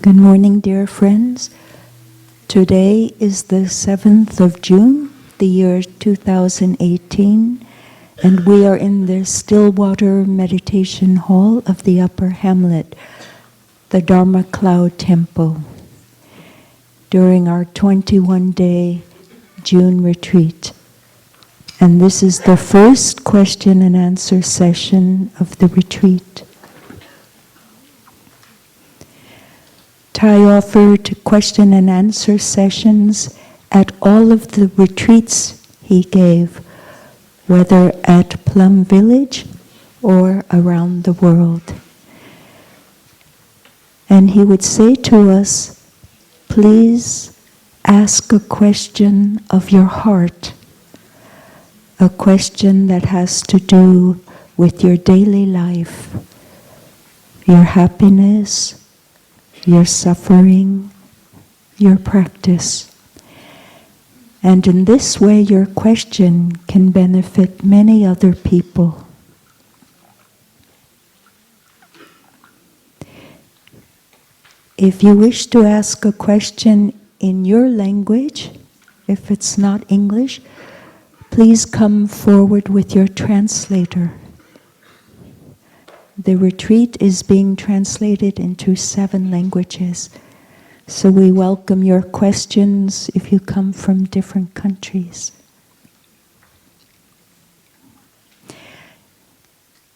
Good morning, dear friends. Today is the 7th of June, the year 2018, and we are in the Stillwater Meditation Hall of the Upper Hamlet, the Dharma Cloud Temple, during our 21-day June retreat. And this is the first question and answer session of the retreat. Thai offered question and answer sessions at all of the retreats he gave, whether at Plum Village or around the world. And he would say to us, please ask a question of your heart, a question that has to do with your daily life, your happiness, your suffering, your practice. And in this way, your question can benefit many other people. If you wish to ask a question in your language, if it's not English, please come forward with your translator. The retreat is being translated into 7 languages, so we welcome your questions if you come from different countries.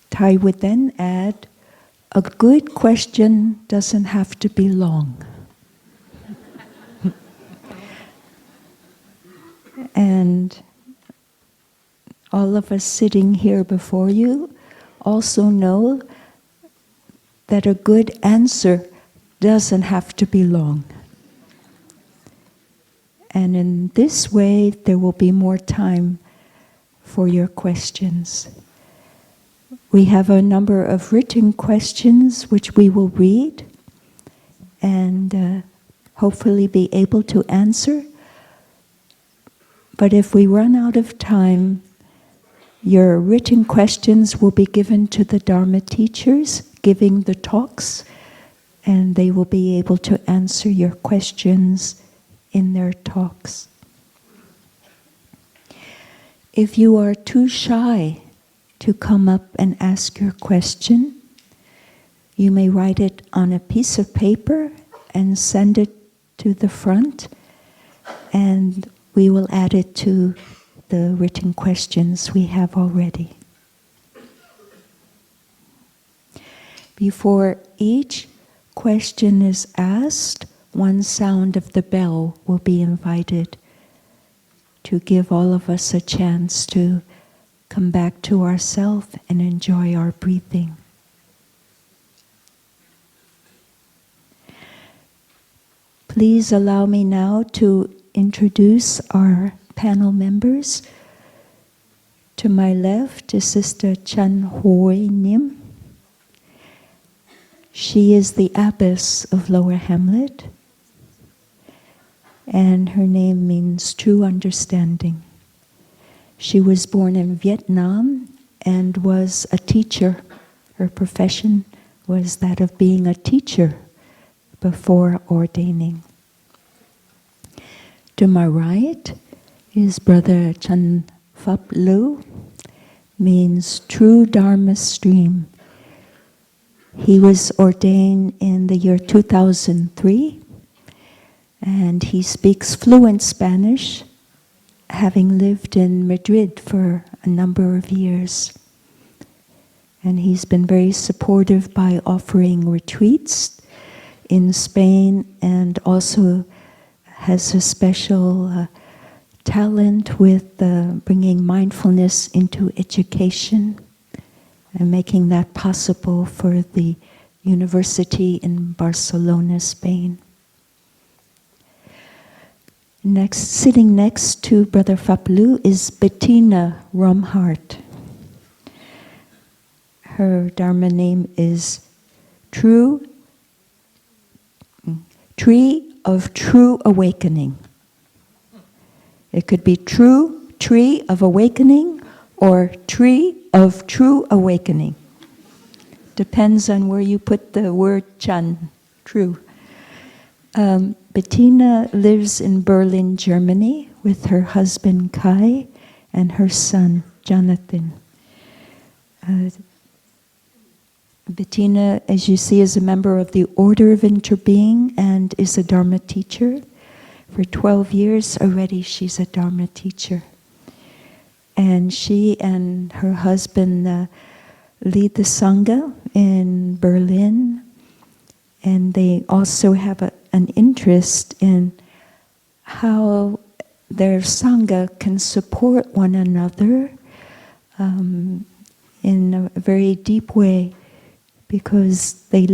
Thai would then add, a good question doesn't have to be long. And all of us sitting here before you also know that a good answer doesn't have to be long. And in this way, there will be more time for your questions. We have a number of written questions which we will read and hopefully be able to answer. But if we run out of time, your written questions will be given to the Dharma teachers giving the talks, and they will be able to answer your questions in their talks. If you are too shy to come up and ask your question, you may write it on a piece of paper and send it to the front, and we will add it to the written questions we have already. Before each question is asked, one sound of the bell will be invited to give all of us a chance to come back to ourselves and enjoy our breathing. Please allow me now to introduce our panel members. To my left is Sister Chan Hoi Nim. She is the abbess of Lower Hamlet, and her name means true understanding. She was born in Vietnam and was a teacher. Her profession was that of being a teacher before ordaining. To my right is Brother Chan Phap Lu, means true Dharma stream. He was ordained in the year 2003, and he speaks fluent Spanish, having lived in Madrid for a number of years. And he's been very supportive by offering retreats in Spain, and also has a special talent with bringing mindfulness into education and making that possible for the university in Barcelona, Spain. Sitting next to Brother Phap Lu is Bettina Romhart. Her Dharma name is Tree of True Awakening. It could be Tree of Awakening or Tree of True Awakening. Depends on where you put the word Chan, true. Bettina lives in Berlin, Germany, with her husband Kai and her son Jonathan. Bettina, as you see, is a member of the Order of Interbeing and is a Dharma teacher. For 12 years already, she's a Dharma teacher. And she and her husband lead the Sangha in Berlin. And they also have an interest in how their Sangha can support one another in a very deep way, because they,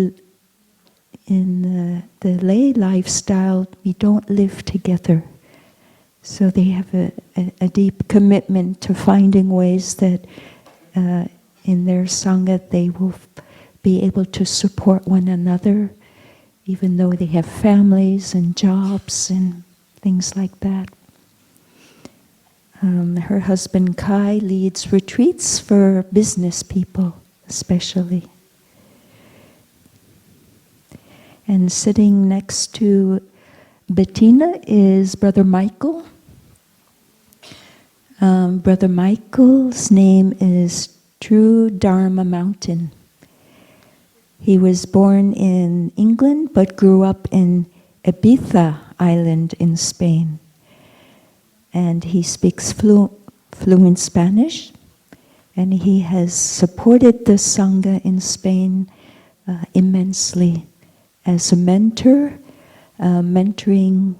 in the lay lifestyle, we don't live together. So they have a deep commitment to finding ways that in their Sangha they will be able to support one another, even though they have families and jobs and things like that. Her husband Kai leads retreats for business people, especially. And sitting next to Bettina is Brother Michael. Brother Michael's name is True Dharma Mountain. He was born in England but grew up in Ibiza Island in Spain. And he speaks fluent Spanish, and he has supported the Sangha in Spain immensely as a mentor, mentoring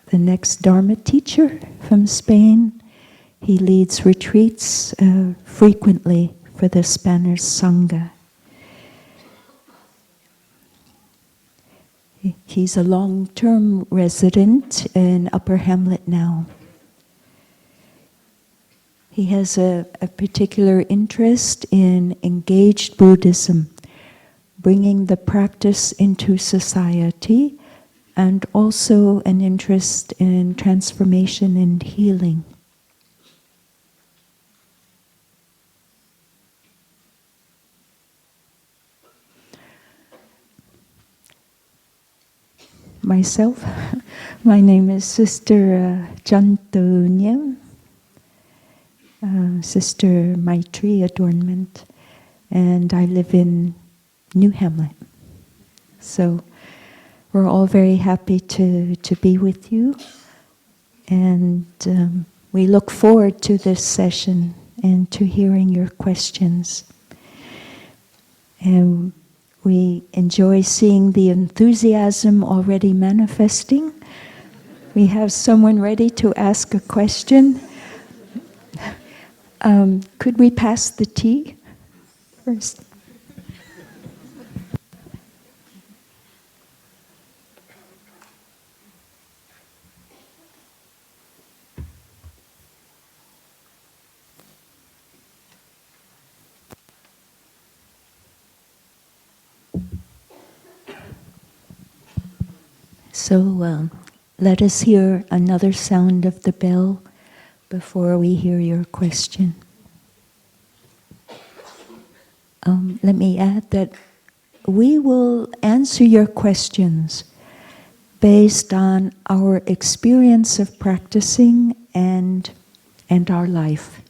the next Dharma teacher from Spain. He leads retreats frequently for the Spanish Sangha. He's a long-term resident in Upper Hamlet now. He has a particular interest in engaged Buddhism, bringing the practice into society, and also an interest in transformation and healing. Myself, my name is Sister Chantunyam, Sister Maitri Adornment, and I live in New Hamlet. So we're all very happy to be with you, and we look forward to this session and to hearing your questions. And we enjoy seeing the enthusiasm already manifesting. We have someone ready to ask a question. Could we pass the tea first? So let us hear another sound of the bell before we hear your question. Let me add that we will answer your questions based on our experience of practicing and our life.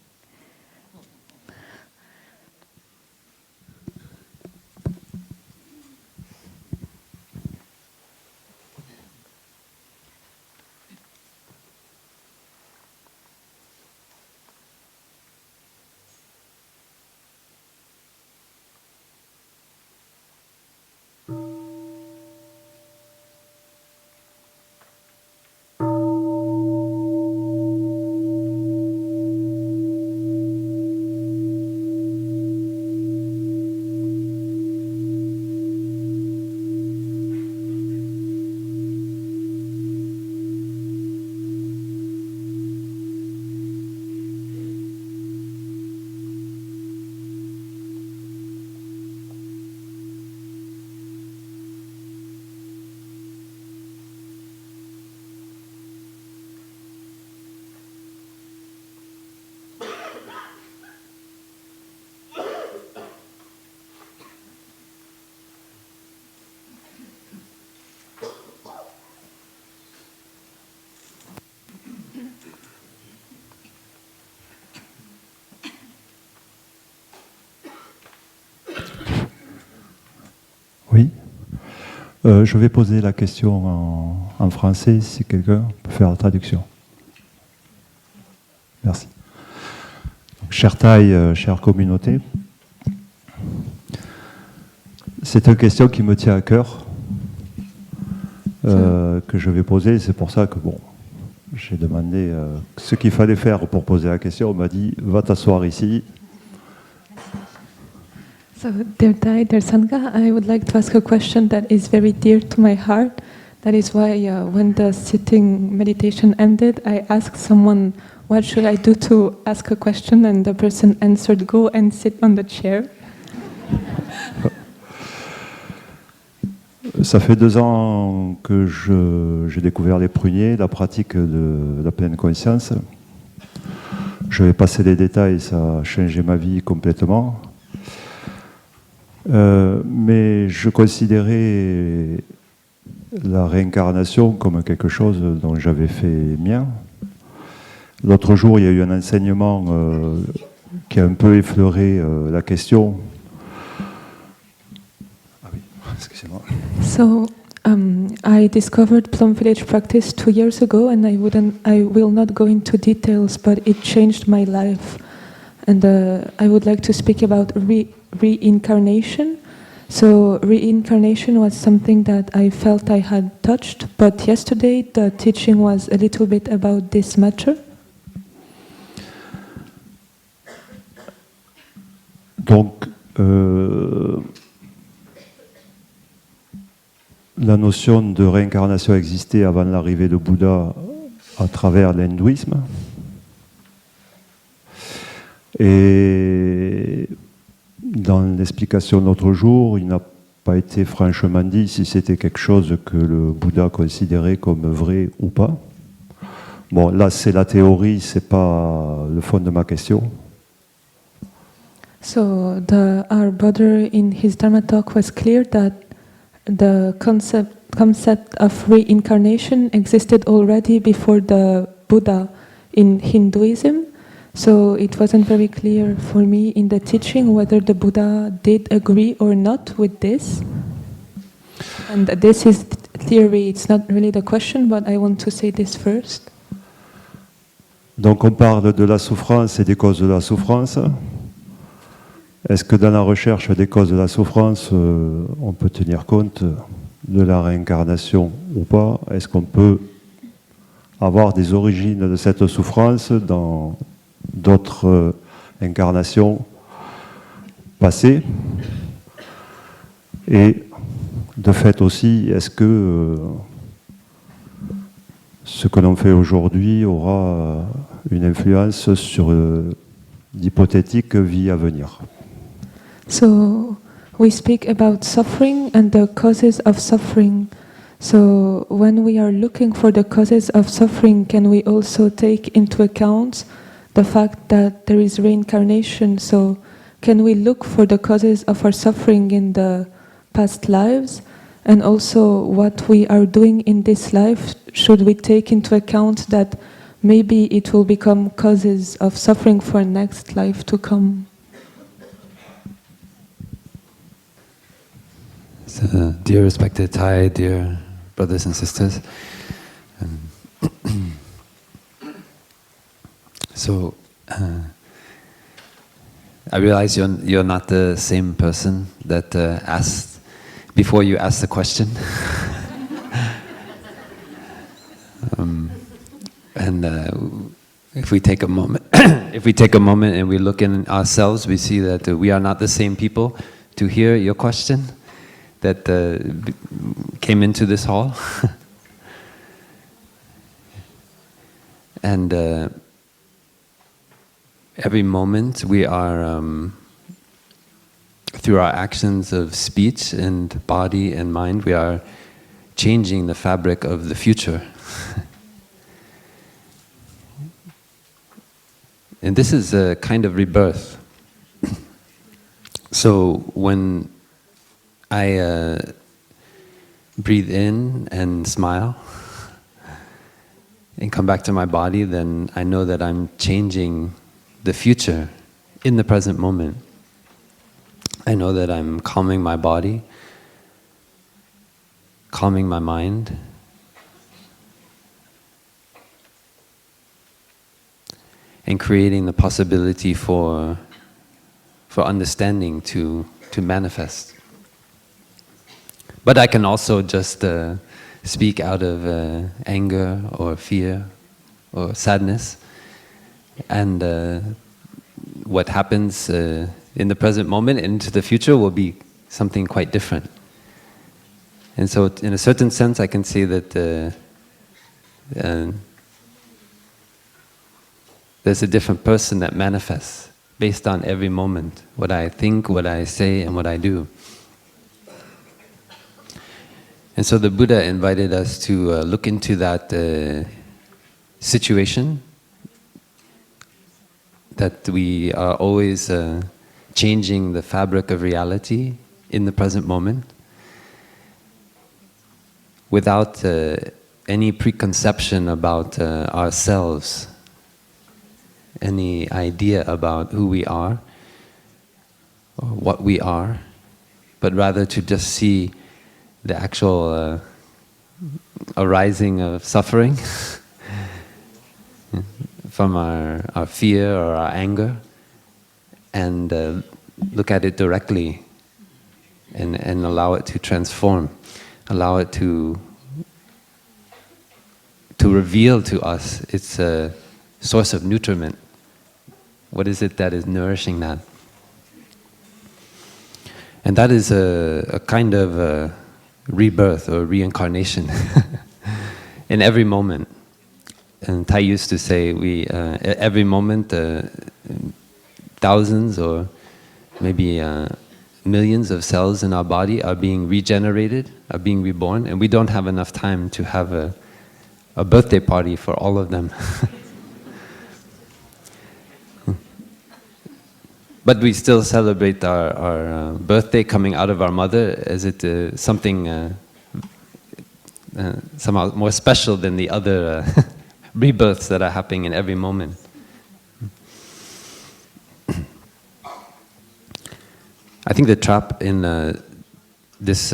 Je vais poser la question en français, si quelqu'un peut faire la traduction. Merci. Donc, chère taille, chère communauté, c'est une question qui me tient à cœur, que je vais poser. C'est pour ça que j'ai demandé ce qu'il fallait faire pour poser la question. On m'a dit, va t'asseoir ici. So, dear Thai, dear Sangha, I would like to ask a question that is very dear to my heart. That is why when the sitting meditation ended, I asked someone, what should I do to ask a question? And the person answered, go and sit on the chair. Ça fait 2 ans que j'ai découvert les pruniers, la pratique de la pleine conscience. Je vais passer les détails, ça a changé ma vie complètement. Mais je considérais la réincarnation comme quelque chose dont j'avais fait mien. L'autre jour, il y a eu un enseignement qui a un peu effleuré la question. Ah oui, excusez-moi. So, I discovered Plum Village practice 2 years ago, and I will not go into details, but it changed my life. And I would like to speak about reincarnation. So reincarnation was something that I felt I had touched, but yesterday the teaching was a little bit about this matter. Donc, la notion de réincarnation existait avant l'arrivée de Bouddha à travers l'hindouisme. Et dans l'explication de l'autre jour, il n'a pas été franchement dit si c'était quelque chose que le Bouddha considérait comme vrai ou pas. Bon, là, c'est la théorie, c'est pas le fond de ma question. So our brother in his Dharma talk was clear that the concept of reincarnation existed already before the Buddha in Hinduism. So it wasn't very clear for me in the teaching whether the Buddha did agree or not with this. And this is theory, it's not really the question, but I want to say this first. Donc on parle de la souffrance et des causes de la souffrance. Est-ce que dans la recherche des causes de la souffrance, on peut tenir compte de la réincarnation ou pas? Est-ce qu'on peut avoir des origines de cette souffrance dans d'autres incarnations passées? Et de fait aussi, est-ce que ce que l'on fait aujourd'hui aura une influence sur d'hypothétiques vies à venir? So we speak about suffering and the causes of suffering. So when we are looking for the causes of suffering, can we also take into account the fact that there is reincarnation? So can we look for the causes of our suffering in the past lives? And also what we are doing in this life, should we take into account that maybe it will become causes of suffering for next life to come? So, dear respected Thai, dear brothers and sisters, so I realize you're not the same person that asked before you asked the question. If we take a moment, and we look in ourselves, we see that we are not the same people to hear your question that came into this hall. And every moment we are, through our actions of speech and body and mind, we are changing the fabric of the future. And this is a kind of rebirth. So when I breathe in and smile and come back to my body, then I know that I'm changing the future in the present moment. I know that I'm calming my body. calming my mind, and creating the possibility for understanding to manifest. But I can also just speak out of anger or fear or sadness, and what happens in the present moment into the future will be something quite different. And so in a certain sense I can say that there's a different person that manifests based on every moment, what I think, what I say, and what I do. And so the Buddha invited us to look into that situation, that we are always changing the fabric of reality in the present moment, without any preconception about ourselves, any idea about who we are or what we are, but rather to just see the actual arising of suffering from our fear or our anger, and look at it directly and allow it to transform, allow it to reveal to us its source of nutriment. What is it that is nourishing that? And that is a kind of rebirth or reincarnation in every moment. And Tai used to say, every moment, thousands or maybe millions of cells in our body are being regenerated, are being reborn, and we don't have enough time to have a birthday party for all of them. But we still celebrate our birthday coming out of our mother as it something somehow more special than the other rebirths that are happening in every moment. I think the trap in this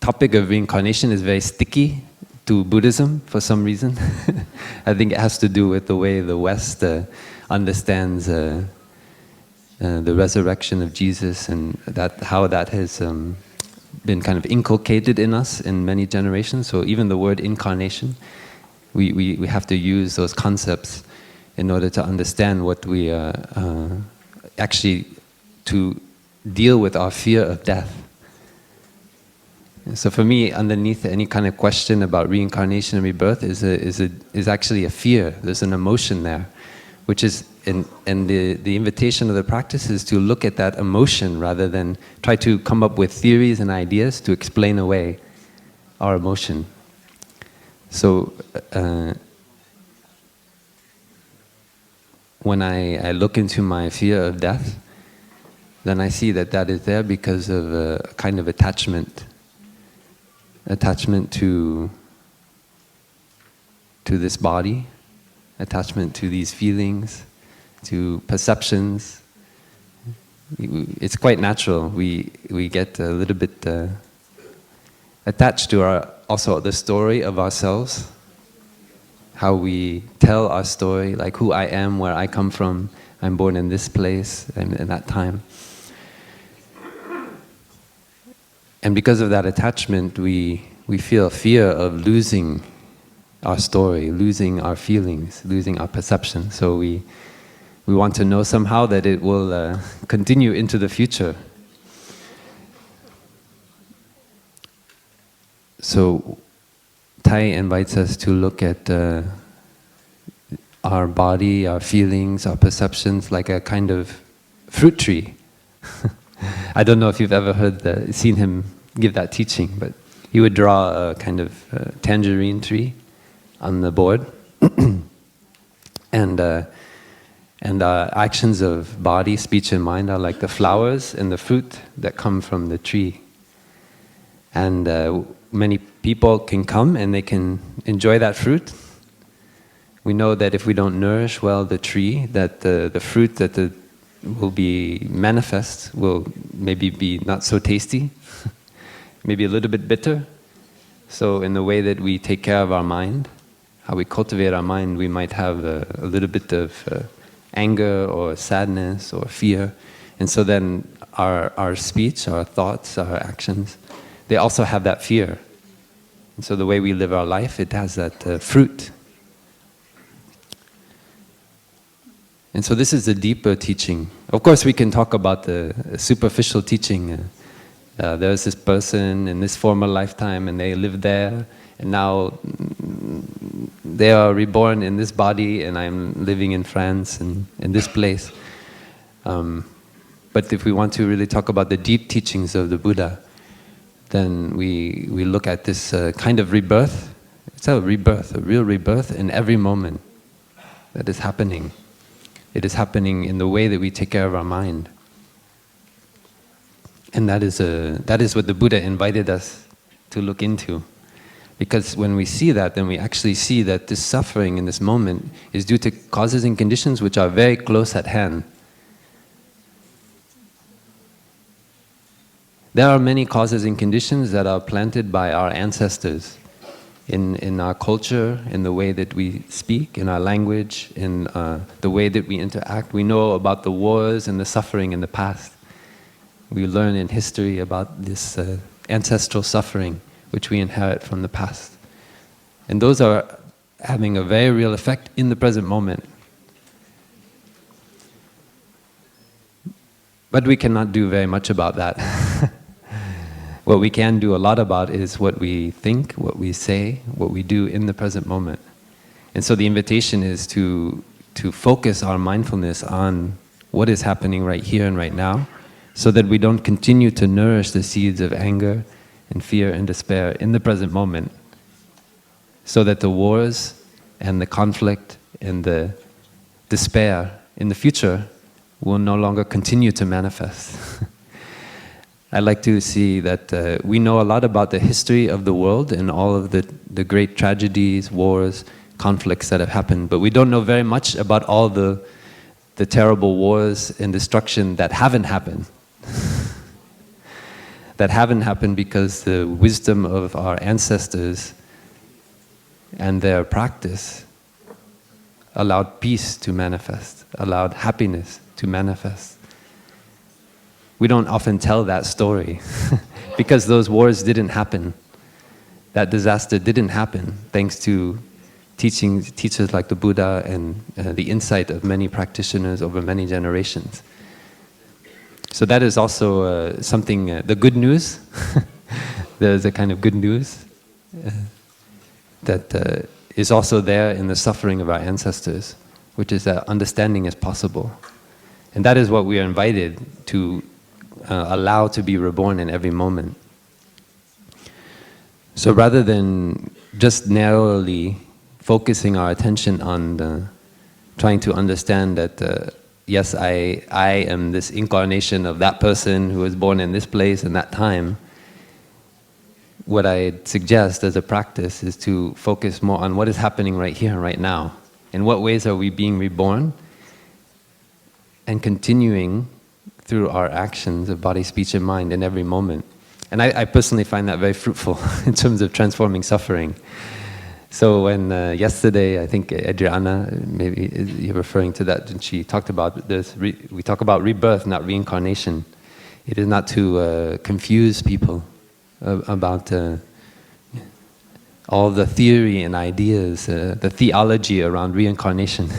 topic of reincarnation is very sticky to Buddhism for some reason. I think it has to do with the way the West understands the resurrection of Jesus, and how that has been kind of inculcated in us in many generations. So even the word incarnation, we have to use those concepts in order to understand what we actually to deal with our fear of death. So for me, underneath any kind of question about reincarnation and rebirth is actually a fear. There's an emotion there, which is, and the invitation of the practice is to look at that emotion rather than try to come up with theories and ideas to explain away our emotion. So when I look into my fear of death, then I see that is there because of a kind of attachment to this body, attachment to these feelings, to perceptions. It's quite natural. We get a little bit attached to also the story of ourselves, how we tell our story, like who I am, where I come from, I'm born in this place and in that time. And because of that attachment, we feel fear of losing our story, losing our feelings, losing our perception. So we want to know somehow that it will continue into the future. So Tai invites us to look at our body, our feelings, our perceptions like a kind of fruit tree. I don't know if you've ever seen him give that teaching, but he would draw a kind of tangerine tree on the board, and actions of body, speech, and mind are like the flowers and the fruit that come from the tree. And many people can come and they can enjoy that fruit. We know that if we don't nourish well the tree, that the fruit that will be manifest will maybe be not so tasty. maybe a little bit bitter. So in the way that we take care of our mind, how we cultivate our mind, we might have a little bit of anger or sadness or fear. And so then our speech, our thoughts, our actions, they also have that fear. And so the way we live our life, it has that fruit. And so this is the deeper teaching. Of course, we can talk about the superficial teaching. There's this person in this former lifetime and they lived there, and now they are reborn in this body and I'm living in France and in this place. But if we want to really talk about the deep teachings of the Buddha, then we look at this kind of rebirth. It's a rebirth, a real rebirth in every moment that is happening. It is happening in the way that we take care of our mind. And that is what the Buddha invited us to look into. Because when we see that, then we actually see that this suffering in this moment is due to causes and conditions which are very close at hand. There are many causes and conditions that are planted by our ancestors in our culture, in the way that we speak, in our language, in the way that we interact. We know about the wars and the suffering in the past. We learn in history about this ancestral suffering which we inherit from the past. And those are having a very real effect in the present moment. But we cannot do very much about that. What we can do a lot about is what we think, what we say, what we do in the present moment. And so the invitation is to focus our mindfulness on what is happening right here and right now, so that we don't continue to nourish the seeds of anger and fear and despair in the present moment, so that the wars and the conflict and the despair in the future will no longer continue to manifest. I like to see that we know a lot about the history of the world and all of the great tragedies, wars, conflicts that have happened, but we don't know very much about all the terrible wars and destruction that haven't happened. That haven't happened because the wisdom of our ancestors and their practice allowed peace to manifest, allowed happiness to manifest. We don't often tell that story because those wars didn't happen. That disaster didn't happen thanks to teachers like the Buddha and the insight of many practitioners over many generations. So that is also something, the good news, there's a kind of good news that is also there in the suffering of our ancestors, which is that understanding is possible. And that is what we are invited to allow to be reborn in every moment. So rather than just narrowly focusing our attention on trying to understand that yes, I am this incarnation of that person who was born in this place and that time, what I suggest as a practice is to focus more on what is happening right here and right now. In what ways are we being reborn? And continuing through our actions of body, speech, and mind in every moment. And I personally find that very fruitful in terms of transforming suffering. So when yesterday, I think Adriana, maybe you're referring to that, and she talked about this, we talk about rebirth, not reincarnation. It is not to confuse people about all the theory and ideas, the theology around reincarnation.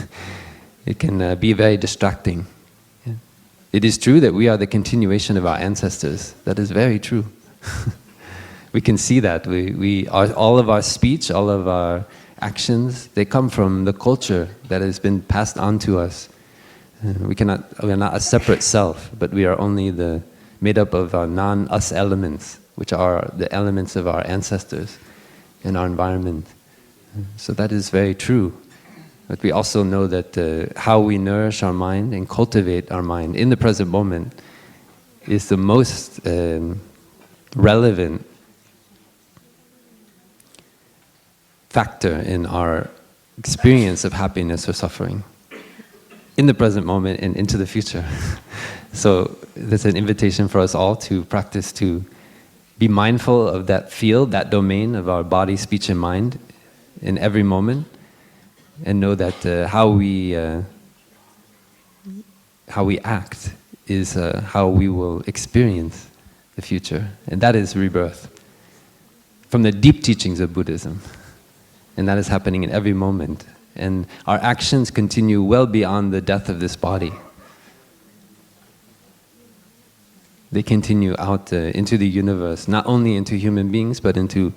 It can be very distracting. Yeah. It is true that we are the continuation of our ancestors. That is very true. We can see that. We are, all of our speech, all of our actions, they come from the culture that has been passed on to us. We are not a separate self, but we are only made up of our non-us elements, which are the elements of our ancestors and our environment. So that is very true. But we also know that how we nourish our mind and cultivate our mind in the present moment is the most relevant factor in our experience of happiness or suffering in the present moment and into the future. So there's an invitation for us all to practice to be mindful of that field, that domain of our body, speech, and mind in every moment, and know that how we act is how we will experience the future, and that is rebirth from the deep teachings of Buddhism, and that is happening in every moment. And our actions continue well beyond the death of this body. They continue out into the universe, not only into human beings, but into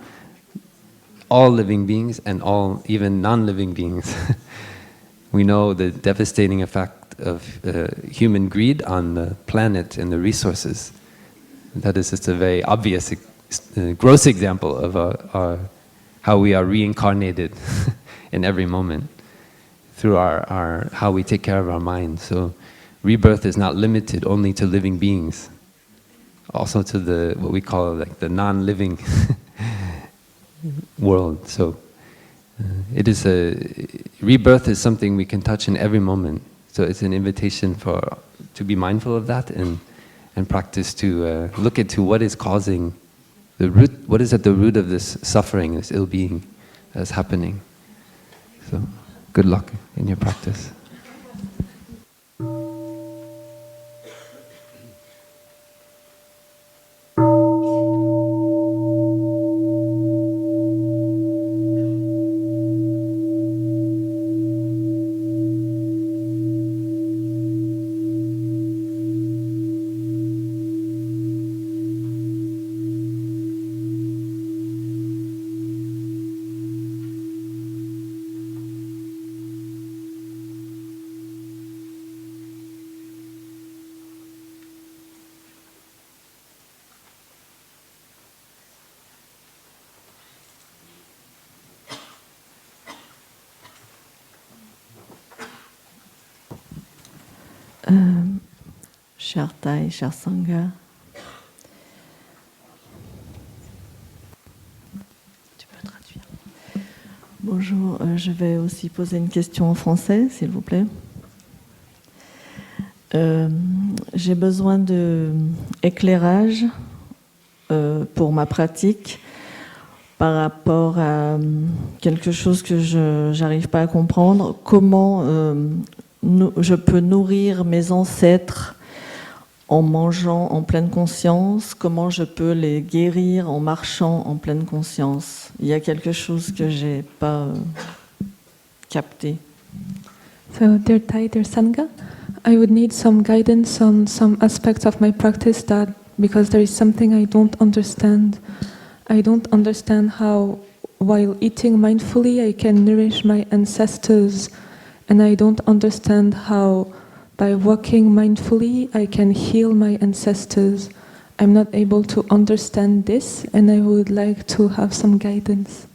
all living beings and all even non-living beings. We know the devastating effect of human greed on the planet and the resources. That is just a very obvious, gross example of how we are reincarnated in every moment through our how we take care of our mind. So rebirth is not limited only to living beings, also to the what we call like the non-living world. So it is rebirth is something we can touch in every moment. So it's an invitation to be mindful of that and practice to look into what is causing the root, what is at the root of this suffering, this ill-being that's happening. So good luck in your practice. Cher Thai, cher Sangha, tu peux traduire. Bonjour, je vais aussi poser une question en français, s'il vous plaît. J'ai besoin d'éclairage pour ma pratique par rapport à quelque chose que je n'arrive pas à comprendre. Comment je peux nourrir mes ancêtres en mangeant en pleine conscience? Comment je peux les guérir en marchant en pleine conscience? Il y a quelque chose que je n'ai pas capté. So, dear Thai, dear Sangha, I would need some guidance on some aspects of my practice because there is something I don't understand. I don't understand how, while eating mindfully, I can nourish my ancestors, and I don't understand how, by walking mindfully, I can heal my ancestors. I'm not able to understand this, and I would like to have some guidance.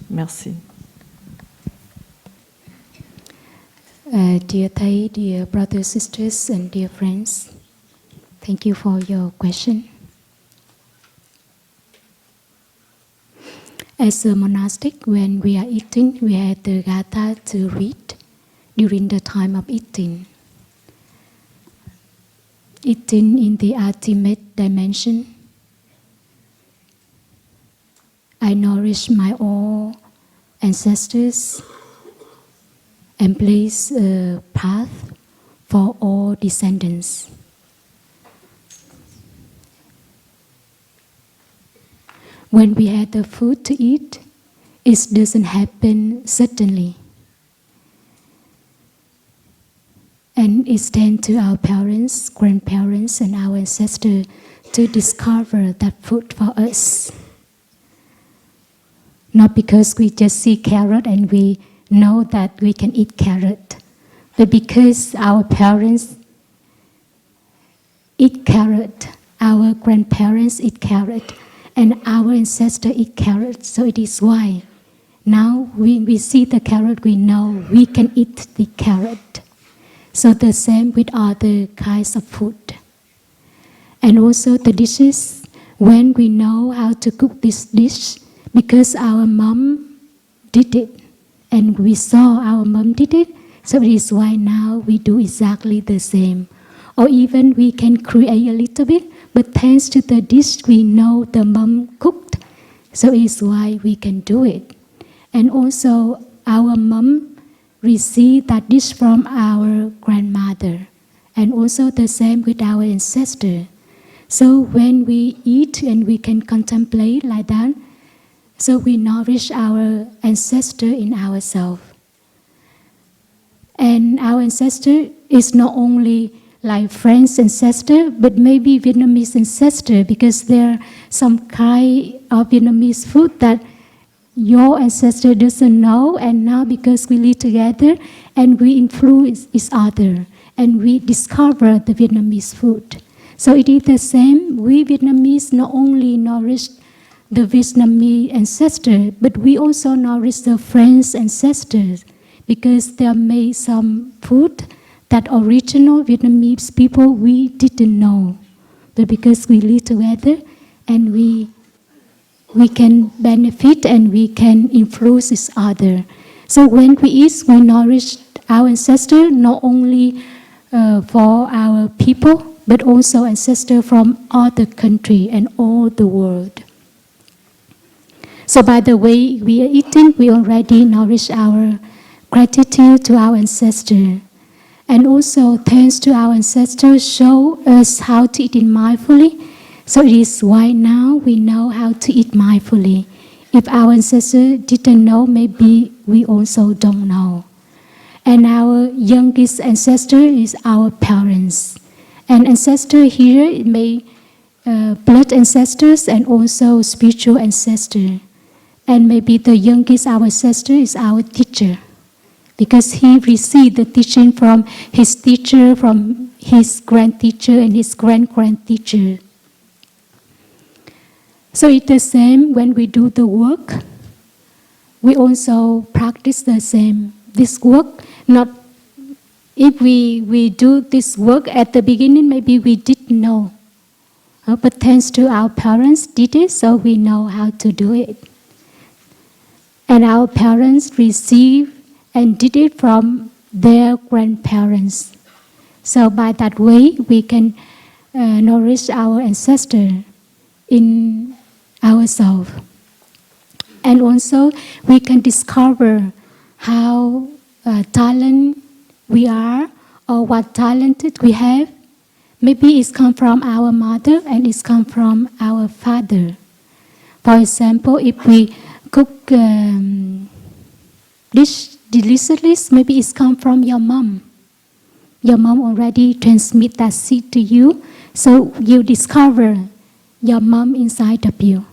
Merci. Dear Thai, dear brothers, sisters, and dear friends, thank you for your question. As a monastic, when we are eating, we have the gatha to read during the time of eating. Eating in the ultimate dimension, I nourish my all ancestors and place a path for all descendants. When we have the food to eat, it doesn't happen suddenly. And it's down to our parents, grandparents, and our ancestors to discover that food for us. Not because we just see carrot and we know that we can eat carrot, but because our parents eat carrot, our grandparents eat carrot, and our ancestors eat carrot. So it is why now when we see the carrot, we know we can eat the carrot. So the same with other kinds of food. And also the dishes, when we know how to cook this dish, because our mom did it, and we saw our mom did it, so it is why now we do exactly the same. or even we can create a little bit, but thanks to the dish we know the mom cooked, so it's why we can do it. And also our mom received that dish from our grandmother, and also the same with our ancestor. So when we eat and we can contemplate like that, so we nourish our ancestor in ourselves. And our ancestor is not only like French ancestor, but maybe Vietnamese ancestor, because there are some kind of Vietnamese food that your ancestor doesn't know, and now because we live together and we influence each other and we discover the Vietnamese food. So it is the same. We Vietnamese not only nourish the Vietnamese ancestor, but we also nourish the French ancestors, because they made some food that original Vietnamese people we didn't know. But because we live together and we can benefit and we can influence each other. So when we eat, we nourish our ancestor not only for our people, but also ancestors from other country and all the world. So by the way we are eating, we already nourish our gratitude to our ancestors. And also thanks to our ancestors show us how to eat mindfully. So it is why now we know how to eat mindfully. If our ancestors didn't know, maybe we also don't know. And our youngest ancestor is our parents. And ancestor here, it may blood ancestors and also spiritual ancestor. And maybe the youngest our ancestor is our teacher, because he received the teaching from his teacher, from his grand-teacher and his grand-grand-teacher. So it's the same when we do the work. We also practice the same. This work, not if we do this work at the beginning, maybe we didn't know. But thanks to our parents did it, so we know how to do it. And our parents received and did it from their grandparents. So by that way, we can nourish our ancestors in ourselves. And also, we can discover how talented we are or what talented we have. Maybe it's come from our mother and it's come from our father. For example, if we cook dish deliciously, maybe it's come from your mom. Your mom already transmit that seed to you, so you discover your mom inside of you.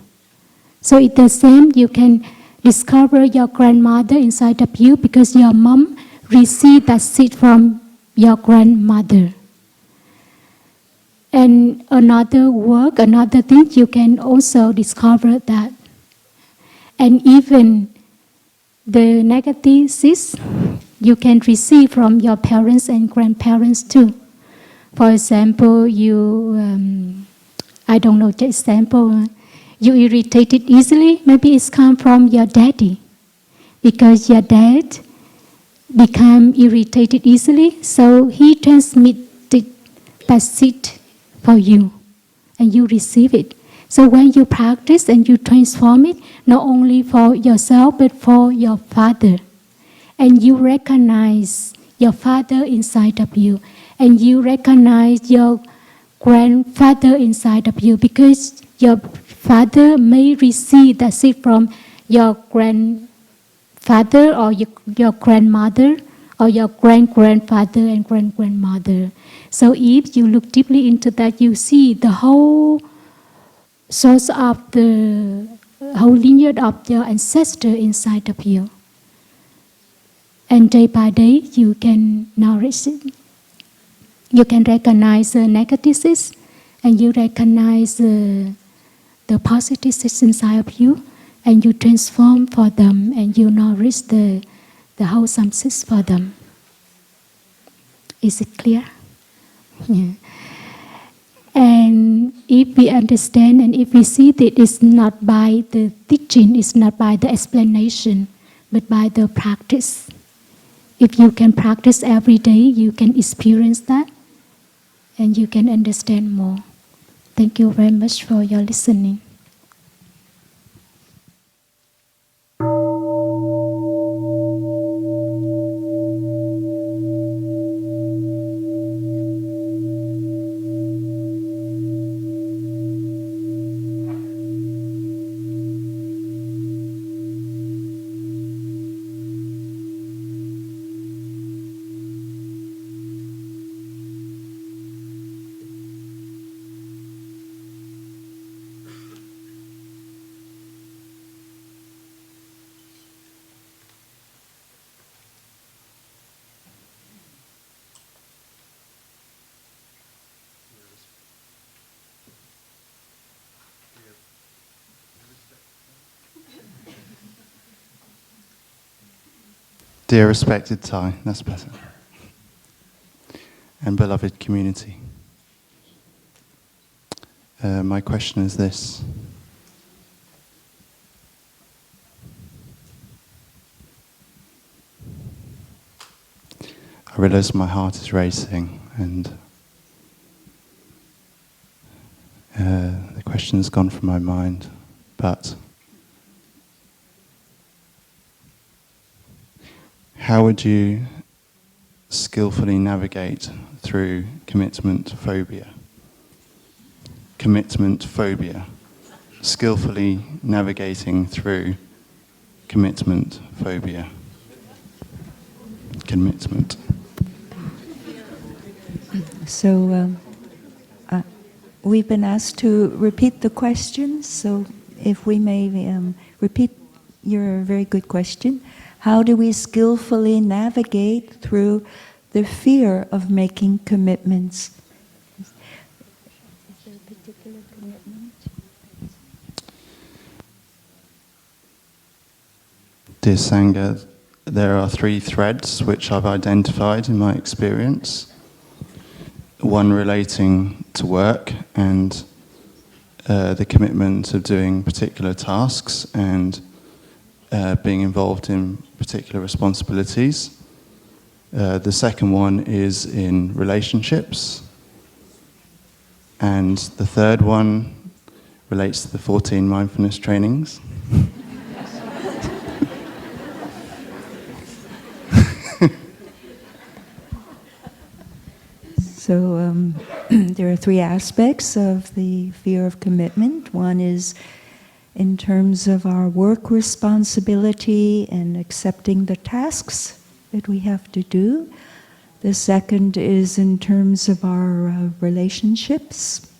So it's the same, you can discover your grandmother inside of you because your mom received that seed from your grandmother. And another work, another thing, you can also discover that. And even the negative seeds you can receive from your parents and grandparents too. For example, I don't know the example, you irritated easily, maybe it's come from your daddy. Because your dad become irritated easily, so he transmitted that seed for you, and you receive it. So when you practice and you transform it, not only for yourself, but for your father, and you recognize your father inside of you, and you recognize your grandfather inside of you, because your father may receive that seed from your grandfather or your grandmother or your great-grandfather and great-grandmother. So if you look deeply into that, you see the whole source of the whole lineage of your ancestor inside of you. And day by day, you can nourish it. You can recognize the negatives, and you recognize the positives inside of you, and you transform for them, and you nourish the wholesome seeds for them. Is it clear? Yeah. And if we understand and if we see that it's not by the teaching, it's not by the explanation, but by the practice. If you can practice every day, you can experience that. and you can understand more. Thank you very much for your listening. Dear respected Thai, that's better, and beloved community, my question is this. I realize my heart is racing, and the question has gone from my mind, but how would you skillfully navigate through commitment phobia? Commitment phobia. Skillfully navigating through commitment phobia. Commitment. So we've been asked to repeat the question, so if we may repeat your very good question. How do we skillfully navigate through the fear of making commitments? Is there a particular commitment? Dear Sangha, there are 3 threads which I've identified in my experience. One relating to work and the commitment of doing particular tasks and being involved in particular responsibilities. The second one is in relationships. And the third one relates to the 14 mindfulness trainings. So there are 3 aspects of the fear of commitment. One is in terms of our work responsibility and accepting the tasks that we have to do. The second is in terms of our relationships.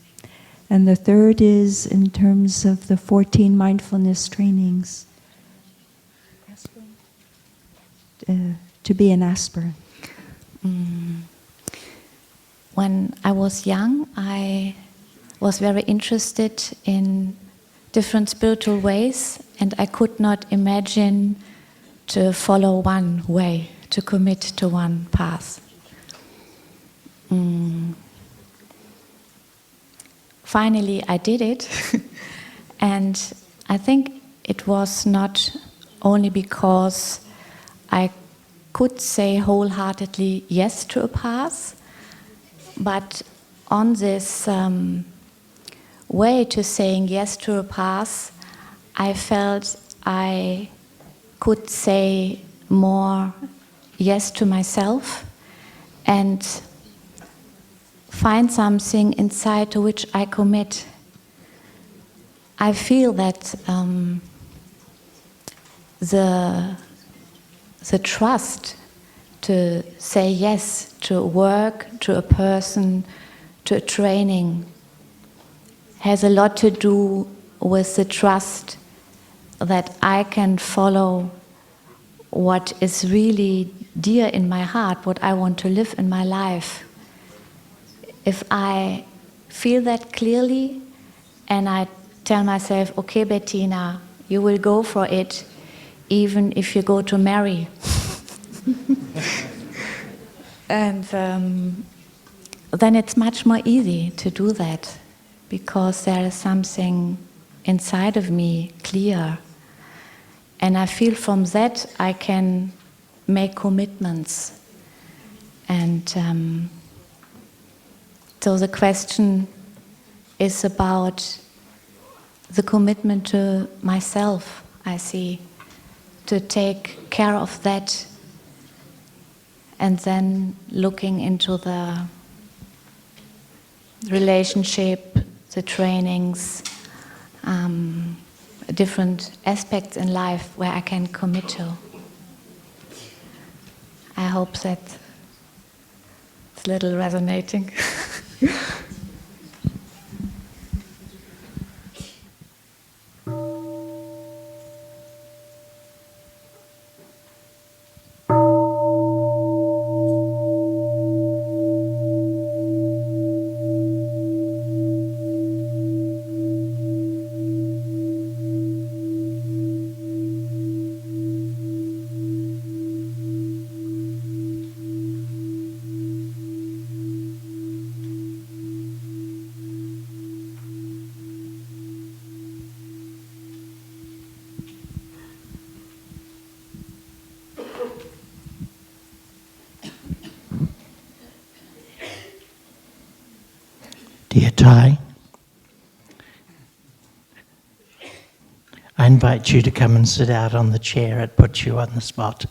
And the third is in terms of the 14 mindfulness trainings. To be an aspirant. When I was young, I was very interested in different spiritual ways, and I could not imagine to follow one way, to commit to one path. Finally, I did it, and I think it was not only because I could say wholeheartedly yes to a path, but on this way to saying yes to a path, I felt I could say more yes to myself and find something inside to which I commit. I feel that the trust to say yes to work, to a person, to a training, has a lot to do with the trust that I can follow what is really dear in my heart, what I want to live in my life. If I feel that clearly and I tell myself, okay, Bettina, you will go for it, even if you go to marry. And then it's much more easy to do that, because there is something inside of me clear. And I feel from that I can make commitments. And So the question is about the commitment to myself, I see, to take care of that, and then looking into the relationship, the trainings, different aspects in life where I can commit to. I hope that it's a little resonating. Dear Thai, I invite you to come and sit out on the chair. It puts you on the spot.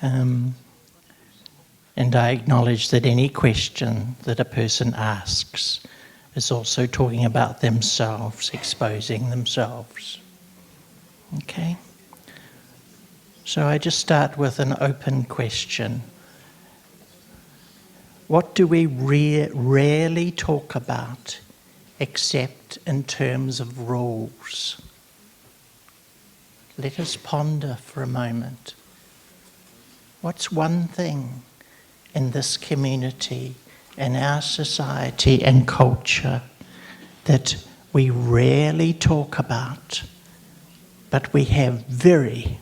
And I acknowledge that any question that a person asks is also talking about themselves, exposing themselves. Okay? So I just start with an open question. What do we rarely talk about except in terms of rules? Let us ponder for a moment. What's one thing in this community, in our society and culture that we rarely talk about, but we have very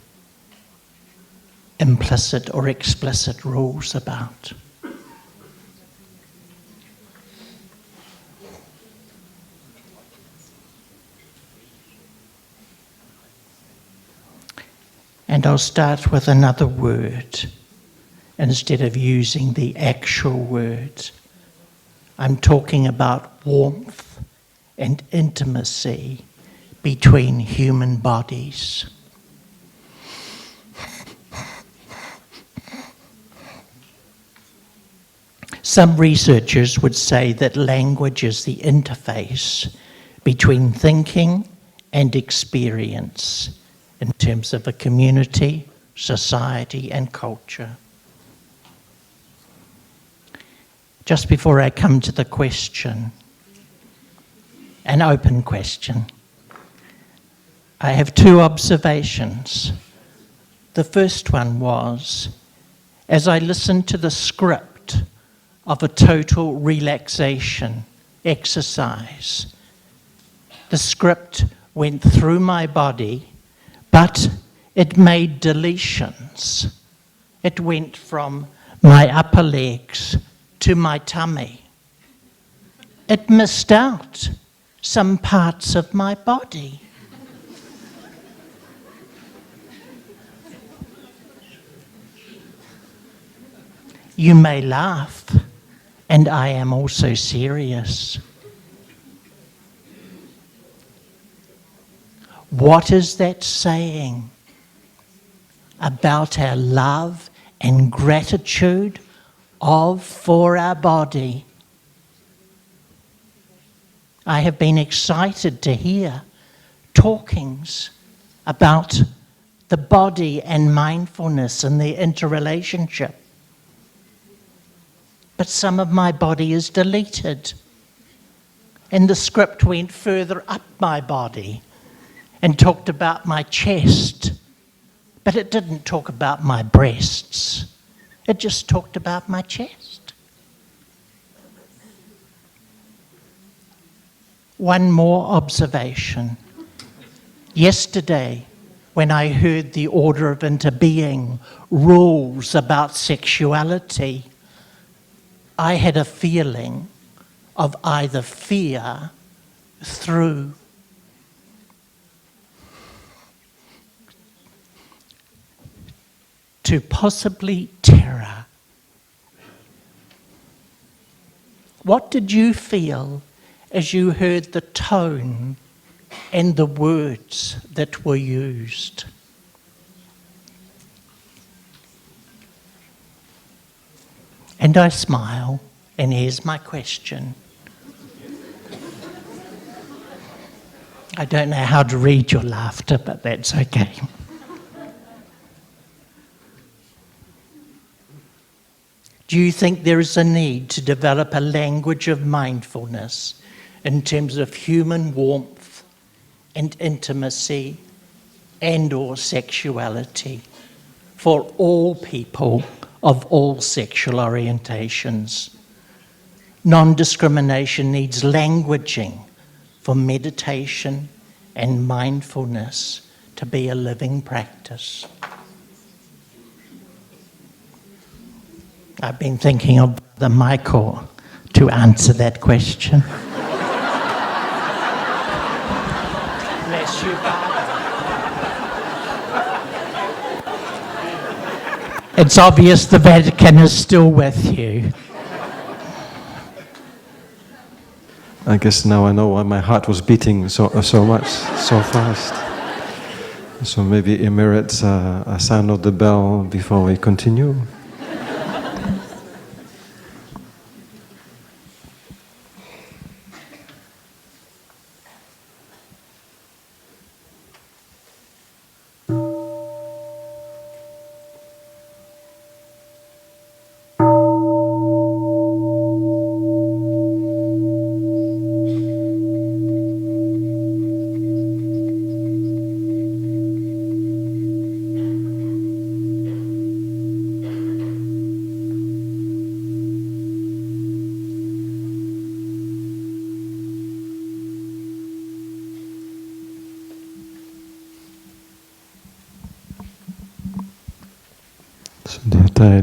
implicit or explicit rules about? And I'll start with another word. Instead of using the actual word, I'm talking about warmth and intimacy between human bodies. Some researchers would say that language is the interface between thinking and experience in terms of a community, society, and culture. Just before I come to the question, an open question, I have two observations. The first one was, as I listened to the script of a total relaxation exercise, the script went through my body, but it made deletions. It went from my upper legs to my tummy. It missed out some parts of my body. You may laugh, and I am also serious. What is that saying about our love and gratitude for our body? I have been excited to hear talkings about the body and mindfulness and their interrelationship. But some of my body is deleted. And the script went further up my body and talked about my chest. But it didn't talk about my breasts. It just talked about my chest. One more observation. Yesterday, when I heard the order of interbeing rules about sexuality, I had a feeling of either fear through to possibly terror. What did you feel as you heard the tone and the words that were used? And I smile, and here's my question. I don't know how to read your laughter, but that's okay. Do you think there is a need to develop a language of mindfulness in terms of human warmth and intimacy and/or sexuality for all people of all sexual orientations? Non-discrimination needs languaging for meditation and mindfulness to be a living practice. I've been thinking of the Michael to answer that question. Bless you, Father. It's obvious the Vatican is still with you. I guess now I know why my heart was beating so much, so fast. So maybe it merits a sound of the bell before we continue.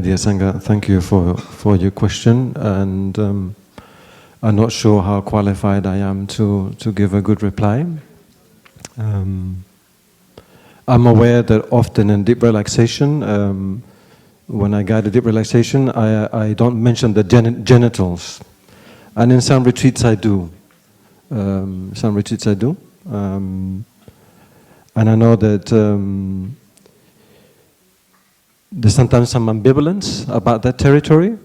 Dear Sangha, thank you for your question, and I'm not sure how qualified I am to give a good reply. I'm aware that often in deep relaxation, when I guide a deep relaxation, I don't mention the genitals, and in some retreats I do. And I know that there's sometimes some ambivalence about that territory,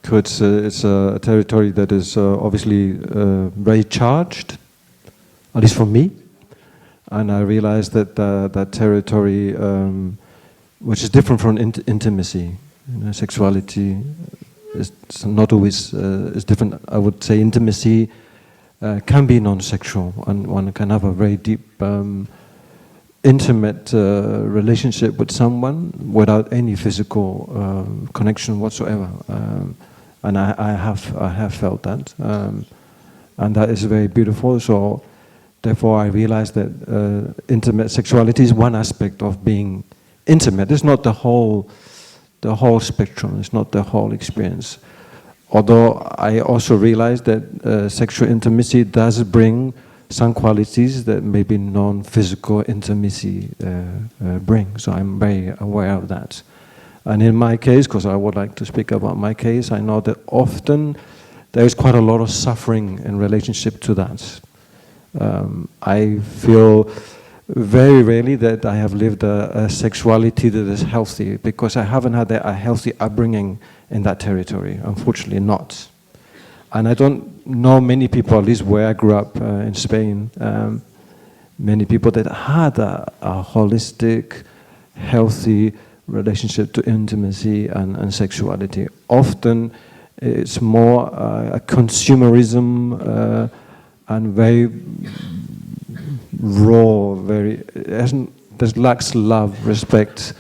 because it's a territory that is obviously very charged, at least for me. And I realize that that territory, which is different from intimacy, sexuality is not always is different. I would say intimacy can be non-sexual, and one can have a very deep intimate relationship with someone without any physical connection whatsoever, and I have felt that, and that is very beautiful. So, therefore, I realized that intimate sexuality is one aspect of being intimate. It's not the whole spectrum. It's not the whole experience. Although I also realized that sexual intimacy does bring some qualities that maybe non-physical intimacy bring. So I'm very aware of that. And in my case, because I would like to speak about my case, I know that often there is quite a lot of suffering in relationship to that. I feel very rarely that I have lived a sexuality that is healthy, because I haven't had a healthy upbringing in that territory, unfortunately not. And I don't know many people, at least where I grew up in Spain, many people that had a holistic, healthy relationship to intimacy and sexuality. Often it's more a consumerism and very raw, there's lacks love, respect,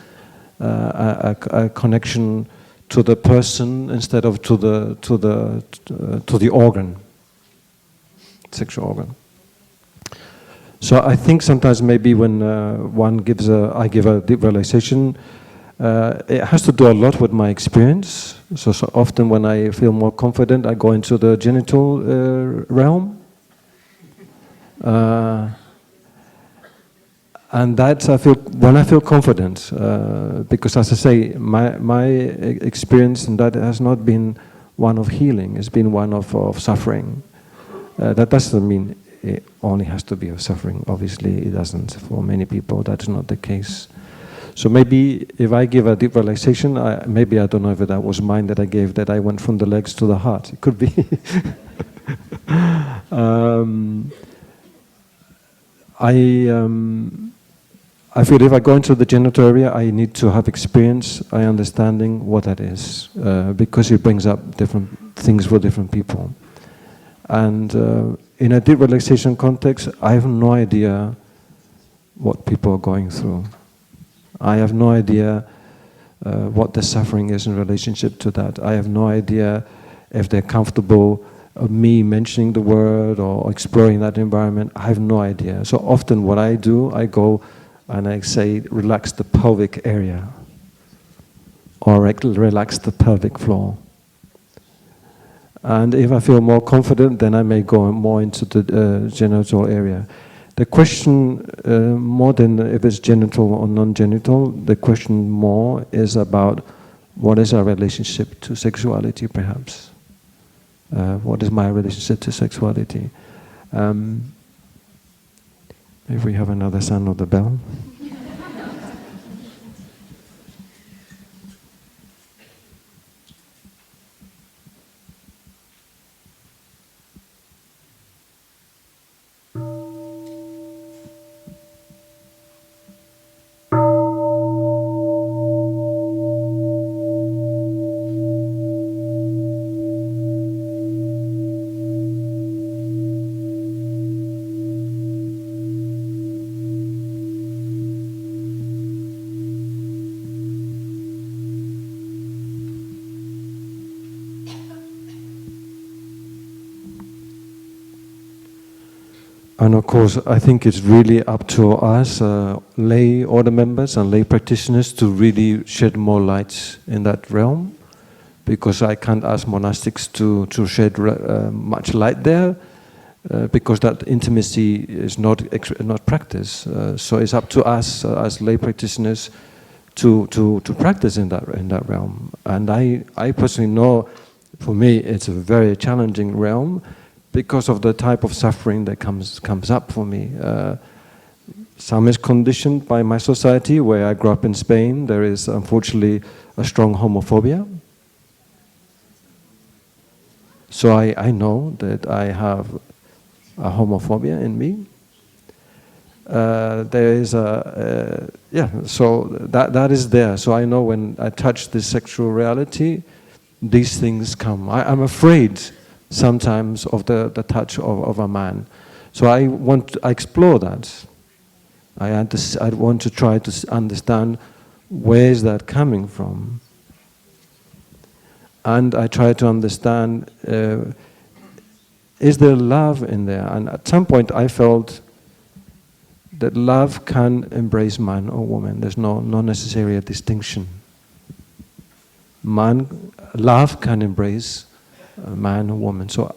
a connection to the person instead of to the organ, sexual organ. So I think sometimes maybe when I give a deep realization, it has to do a lot with my experience. So often when I feel more confident, I go into the genital realm. And that when I feel confident, because as I say, my experience in that has not been one of healing. It's been one of suffering. That doesn't mean it only has to be of suffering. Obviously, it doesn't. For many people, that's not the case. So maybe if I give a deep relaxation, maybe I don't know if that was mine that I gave, that I went from the legs to the heart. It could be. I feel if I go into the genital area, I need to have experience, understanding what that is, because it brings up different things for different people. And in a deep relaxation context, I have no idea what people are going through. I have no idea what the suffering is in relationship to that. I have no idea if they're comfortable of me mentioning the word or exploring that environment. I have no idea. So often what I do, I go and I say, relax the pelvic area, or relax the pelvic floor. And if I feel more confident, then I may go more into the genital area. The question, more than if it's genital or non-genital, the question more is about what is our relationship to sexuality, perhaps. What is my relationship to sexuality? If we have another sound of the bell. And of course, I think it's really up to us, lay order members and lay practitioners, to really shed more light in that realm, because I can't ask monastics to shed much light there, because that intimacy is not practiced. So it's up to us as lay practitioners to practice in that realm. And I personally know, for me, it's a very challenging realm, because of the type of suffering that comes up for me. Some is conditioned by my society, where I grew up in Spain. There is unfortunately a strong homophobia. So I know that I have a homophobia in me. There is so that is there. So I know when I touch this sexual reality, these things come. I'm afraid sometimes of the touch of a man. So I explore that. I want to try to understand where is that coming from. And I try to understand, is there love in there? And at some point I felt that love can embrace man or woman. There's not necessarily a distinction. Love can embrace a man or woman. So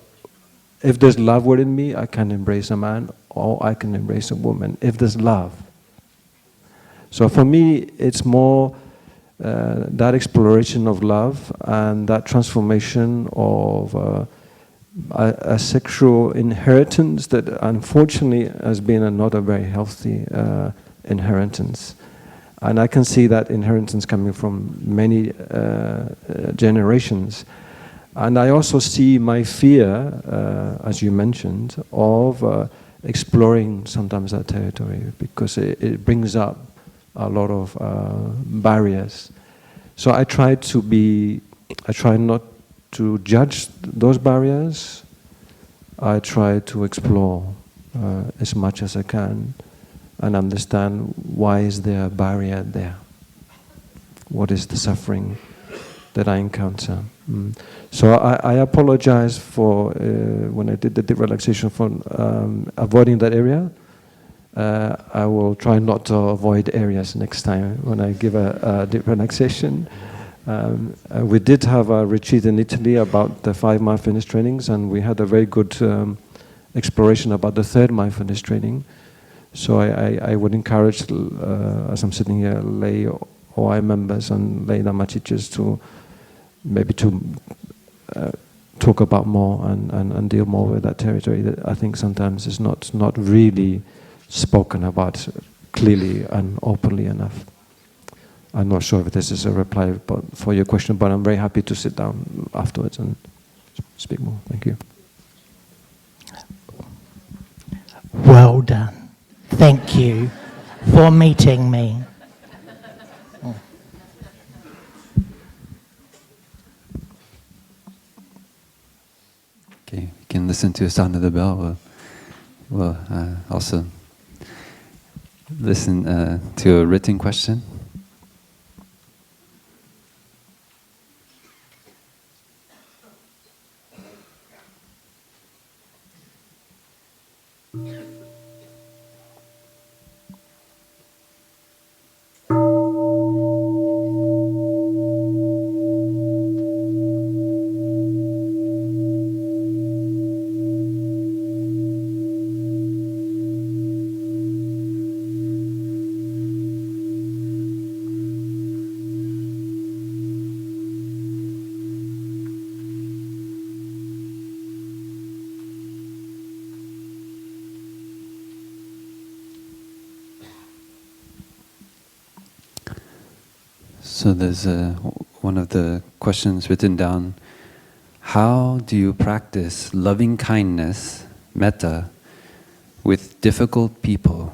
if there's love within me, I can embrace a man, or I can embrace a woman, if there's love. So for me, it's more that exploration of love and that transformation of a sexual inheritance that unfortunately has been not a very healthy inheritance. And I can see that inheritance coming from many generations. And I also see my fear, as you mentioned, of exploring sometimes that territory, because it brings up a lot of barriers. So I try not to judge those barriers. I try to explore as much as I can and understand, why is there a barrier there? What is the suffering that I encounter? So I apologize for, when I did the deep relaxation, for avoiding that area. I will try not to avoid areas next time when I give a deep relaxation. We did have a retreat in Italy about the 5 mindfulness trainings, and we had a very good exploration about the 3rd mindfulness training. So I would encourage, as I'm sitting here, lay OI members and lay Dharma teachers to maybe to talk about more and deal more with that territory that I think sometimes is not really spoken about clearly and openly enough. I'm not sure if this is a reply for your question, but I'm very happy to sit down afterwards and speak more. Thank you. Well done. Thank you for meeting me. Okay, we can listen to the sound of the bell. We'll also listen to a written question. So there's one of the questions written down. How do you practice loving kindness, metta, with difficult people?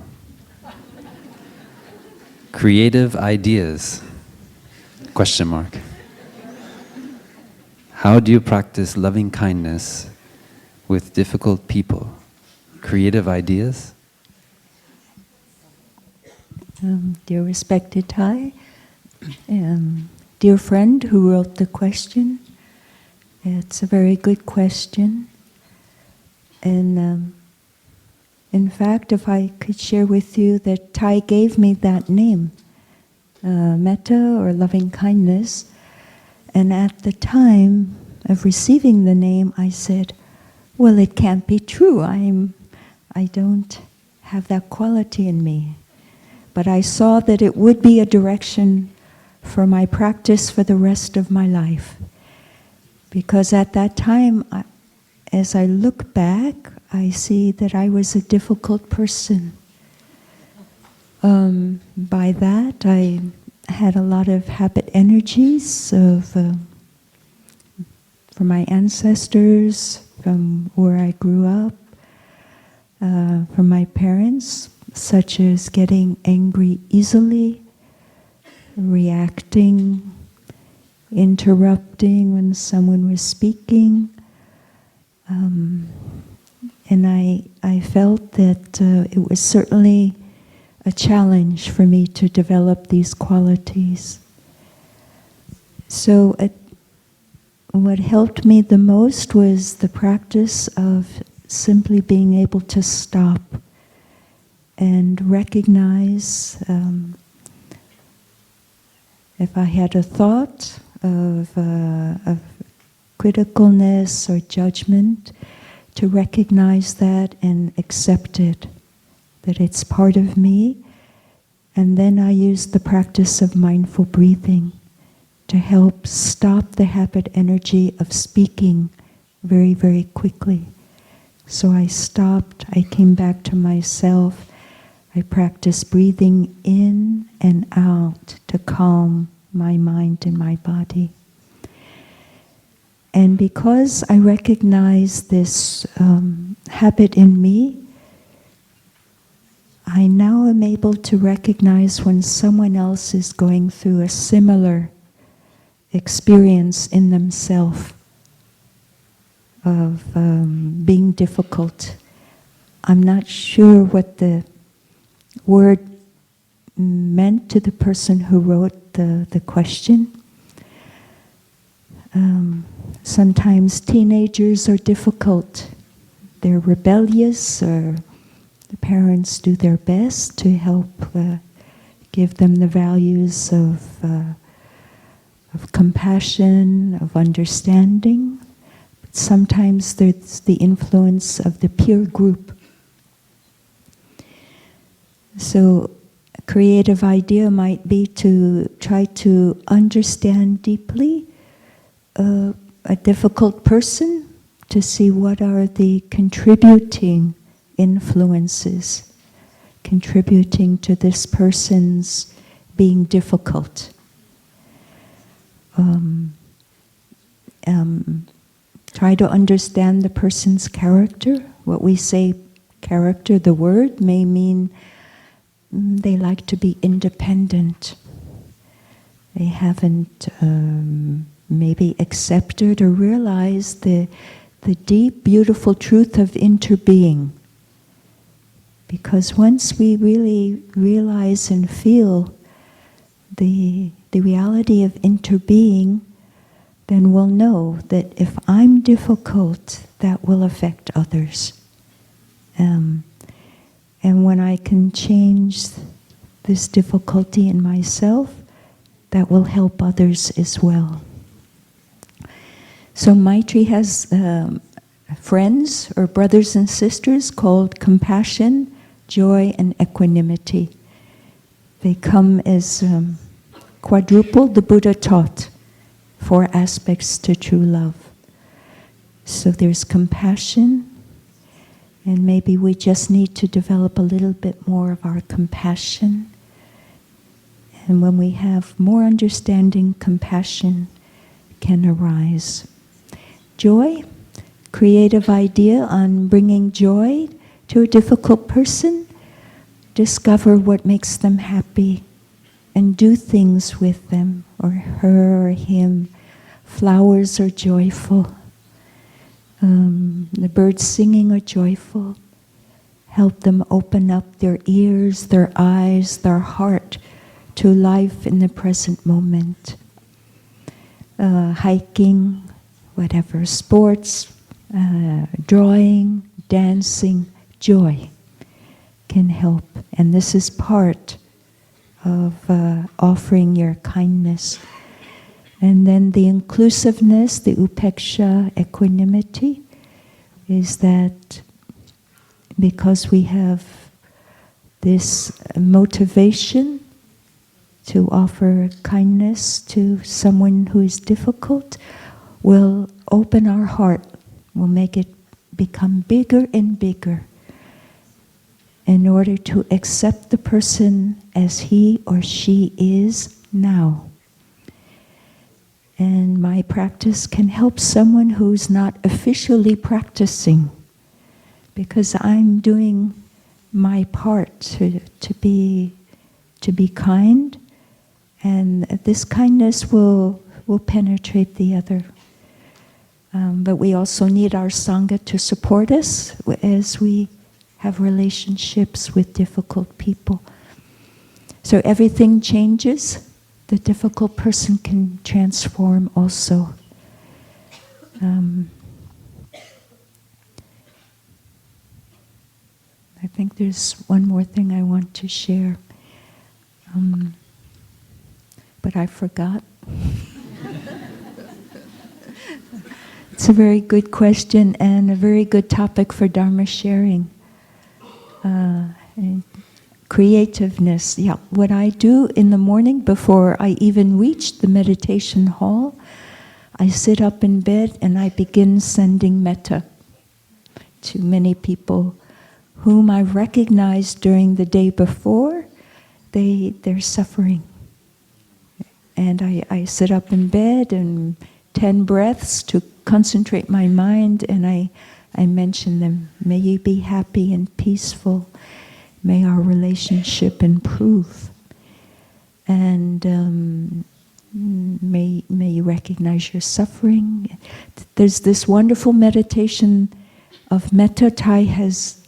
Creative ideas? Question mark. How do you practice loving kindness with difficult people? Creative ideas? Dear respected Thai, dear friend who wrote the question, it's a very good question. And in fact, if I could share with you that Thai gave me that name, metta or loving kindness, and at the time of receiving the name, I said, well, it can't be true. I don't have that quality in me. But I saw that it would be a direction for my practice for the rest of my life. Because at that time, as I look back, I see that I was a difficult person. By that, I had a lot of habit energies from my ancestors, from where I grew up, from my parents, such as getting angry easily, reacting, interrupting when someone was speaking. And I felt that it was certainly a challenge for me to develop these qualities. So what helped me the most was the practice of simply being able to stop and recognize if I had a thought of criticalness or judgment, to recognize that and accept it, that it's part of me. And then I use the practice of mindful breathing to help stop the habit energy of speaking very, very quickly. So I stopped, I came back to myself. I practiced breathing in and out to calm my mind and my body. And because I recognize this habit in me, I now am able to recognize when someone else is going through a similar experience in themselves of being difficult. I'm not sure what the word meant to the person who wrote the question. Sometimes teenagers are difficult. They're rebellious, or the parents do their best to help give them the values of compassion, of understanding. But sometimes there's the influence of the peer group. So a creative idea might be to try to understand deeply a difficult person, to see what are the contributing influences contributing to this person's being difficult. Try to understand the person's character. What we say character, the word, may mean they like to be independent. They haven't maybe accepted or realized the deep, beautiful truth of interbeing. Because once we really realize and feel the reality of interbeing, then we'll know that if I'm difficult, that will affect others. And when I can change this difficulty in myself, that will help others as well. So Maitri has friends or brothers and sisters called compassion, joy, and equanimity. They come as quadruple the Buddha taught, 4 aspects to true love. So there's compassion, and maybe we just need to develop a little bit more of our compassion. And when we have more understanding, compassion can arise. Joy, creative idea on bringing joy to a difficult person. Discover what makes them happy and do things with them, or her or him. Flowers are joyful. The birds singing are joyful. Help them open up their ears, their eyes, their heart to life in the present moment. Hiking, whatever, sports, drawing, dancing, joy can help. And this is part of offering your kindness. And then the inclusiveness, the upeksha, equanimity, is that because we have this motivation to offer kindness to someone who is difficult, we'll open our heart, we'll make it become bigger and bigger in order to accept the person as he or she is now. And my practice can help someone who's not officially practicing, because I'm doing my part to be kind, and this kindness will penetrate the other. But we also need our Sangha to support us as we have relationships with difficult people. So everything changes. The difficult person can transform also. I think there's one more thing I want to share, but I forgot. It's a very good question and a very good topic for Dharma sharing. And creativeness, yeah. What I do in the morning before I even reach the meditation hall, I sit up in bed and I begin sending metta to many people whom I recognized during the day before, they're suffering. And I sit up in bed and 10 breaths to concentrate my mind, and I mention them. May you be happy and peaceful. May our relationship improve. And may you recognize your suffering. There's this wonderful meditation of metta Thai has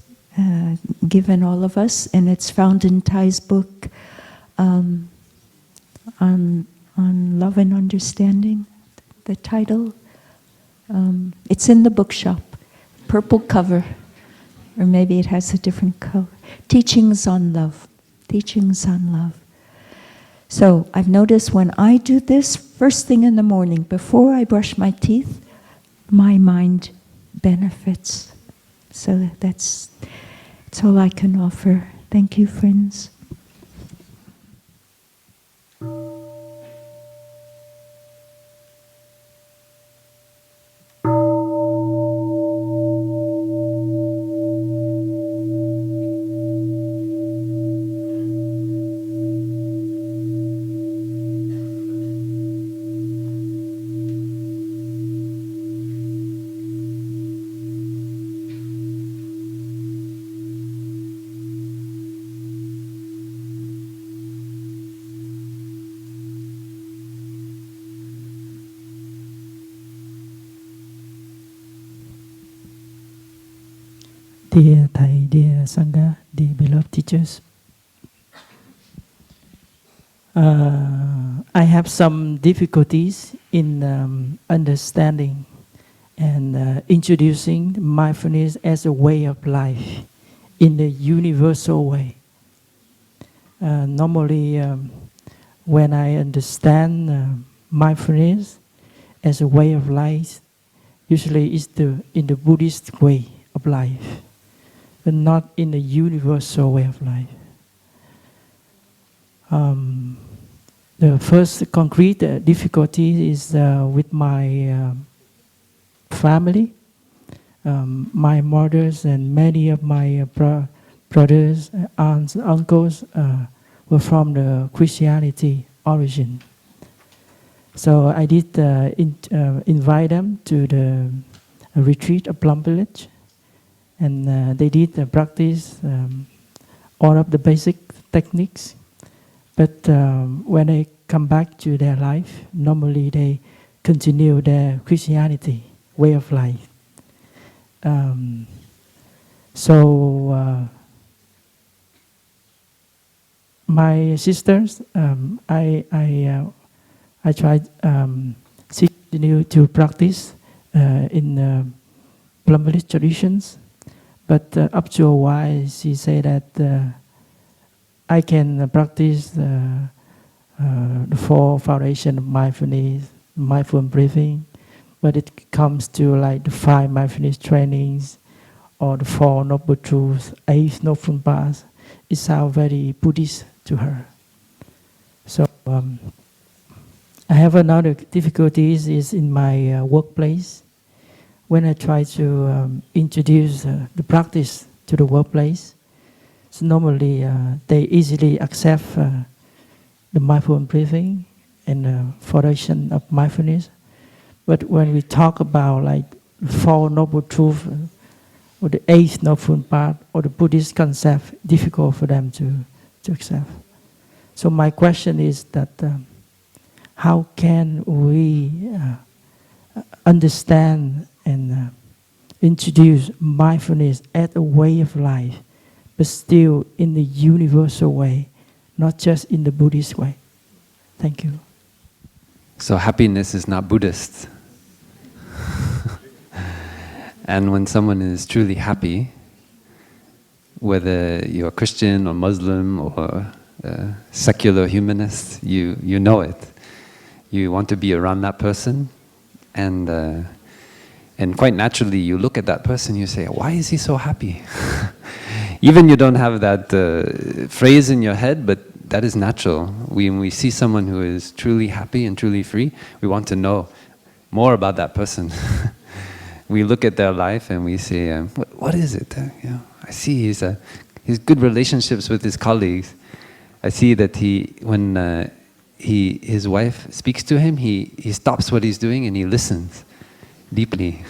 given all of us, and it's found in Thai's book on love and understanding. The title, it's in the bookshop, purple cover, or maybe it has a different color. Teachings on love. Teachings on love. So I've noticed when I do this first thing in the morning, before I brush my teeth, my mind benefits. So that's all I can offer. Thank you, friends. Dear Thai, dear Sangha, dear beloved teachers, I have some difficulties in understanding and introducing mindfulness as a way of life in the universal way. Normally, when I understand mindfulness as a way of life, usually it's in the Buddhist way of life, but not in the universal way of life. The first concrete difficulty is with my family. My mothers and many of my brothers, aunts, uncles were from the Christianity origin. So I did invite them to the retreat of Plum Village, and they did practice all of the basic techniques. But when they come back to their life, normally they continue their Christianity way of life. My sisters, I tried continue to practice in Plum Village traditions, but up to a while she said that I can practice the four foundation of mindfulness, mindful breathing, but it comes to like the 5 mindfulness trainings or the 4 noble truths, 8 noble paths. It sounds very Buddhist to her. So I have another difficulty is in my workplace. When I try to introduce the practice to the workplace, so normally they easily accept the mindful breathing and the foundation of mindfulness. But when we talk about like 4 noble truths or the 8th noble path or the Buddhist concept, difficult for them to accept. So my question is that how can we understand and introduce mindfulness as a way of life, but still in the universal way, not just in the Buddhist way? Thank you. So happiness is not Buddhist. And when someone is truly happy, whether you're Christian or Muslim or secular humanist, you know it. You want to be around that person, and quite naturally you look at that person, you say, why is he so happy? Even you don't have that phrase in your head, but that is natural. When we see someone who is truly happy and truly free, we want to know more about that person. We look at their life and we say, what is it? I see he's good relationships with his colleagues. I see that when his wife speaks to him, he stops what he's doing and he listens deeply.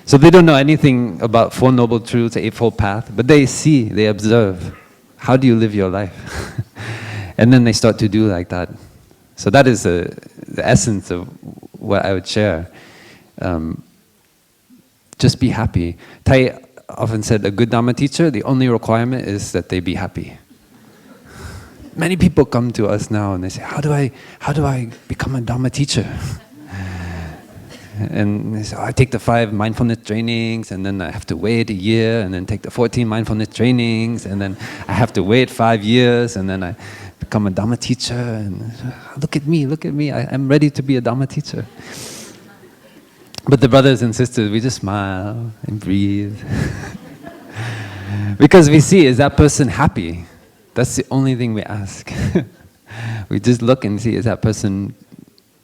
So they don't know anything about 4 Noble Truths, 8-fold Path, but they see, they observe. How do you live your life? And then they start to do like that. So that is the essence of what I would share. Just be happy. Thai often said, a good Dharma teacher, the only requirement is that they be happy. Many people come to us now and they say, how do I become a Dharma teacher? And they say, I take the 5 mindfulness trainings, and then I have to wait a year, and then take the 14 mindfulness trainings, and then I have to wait 5 years, and then I become a Dharma teacher. And look at me, I'm ready to be a Dharma teacher. But the brothers and sisters, we just smile and breathe. Because we see, is that person happy? That's the only thing we ask. We just look and see, is that person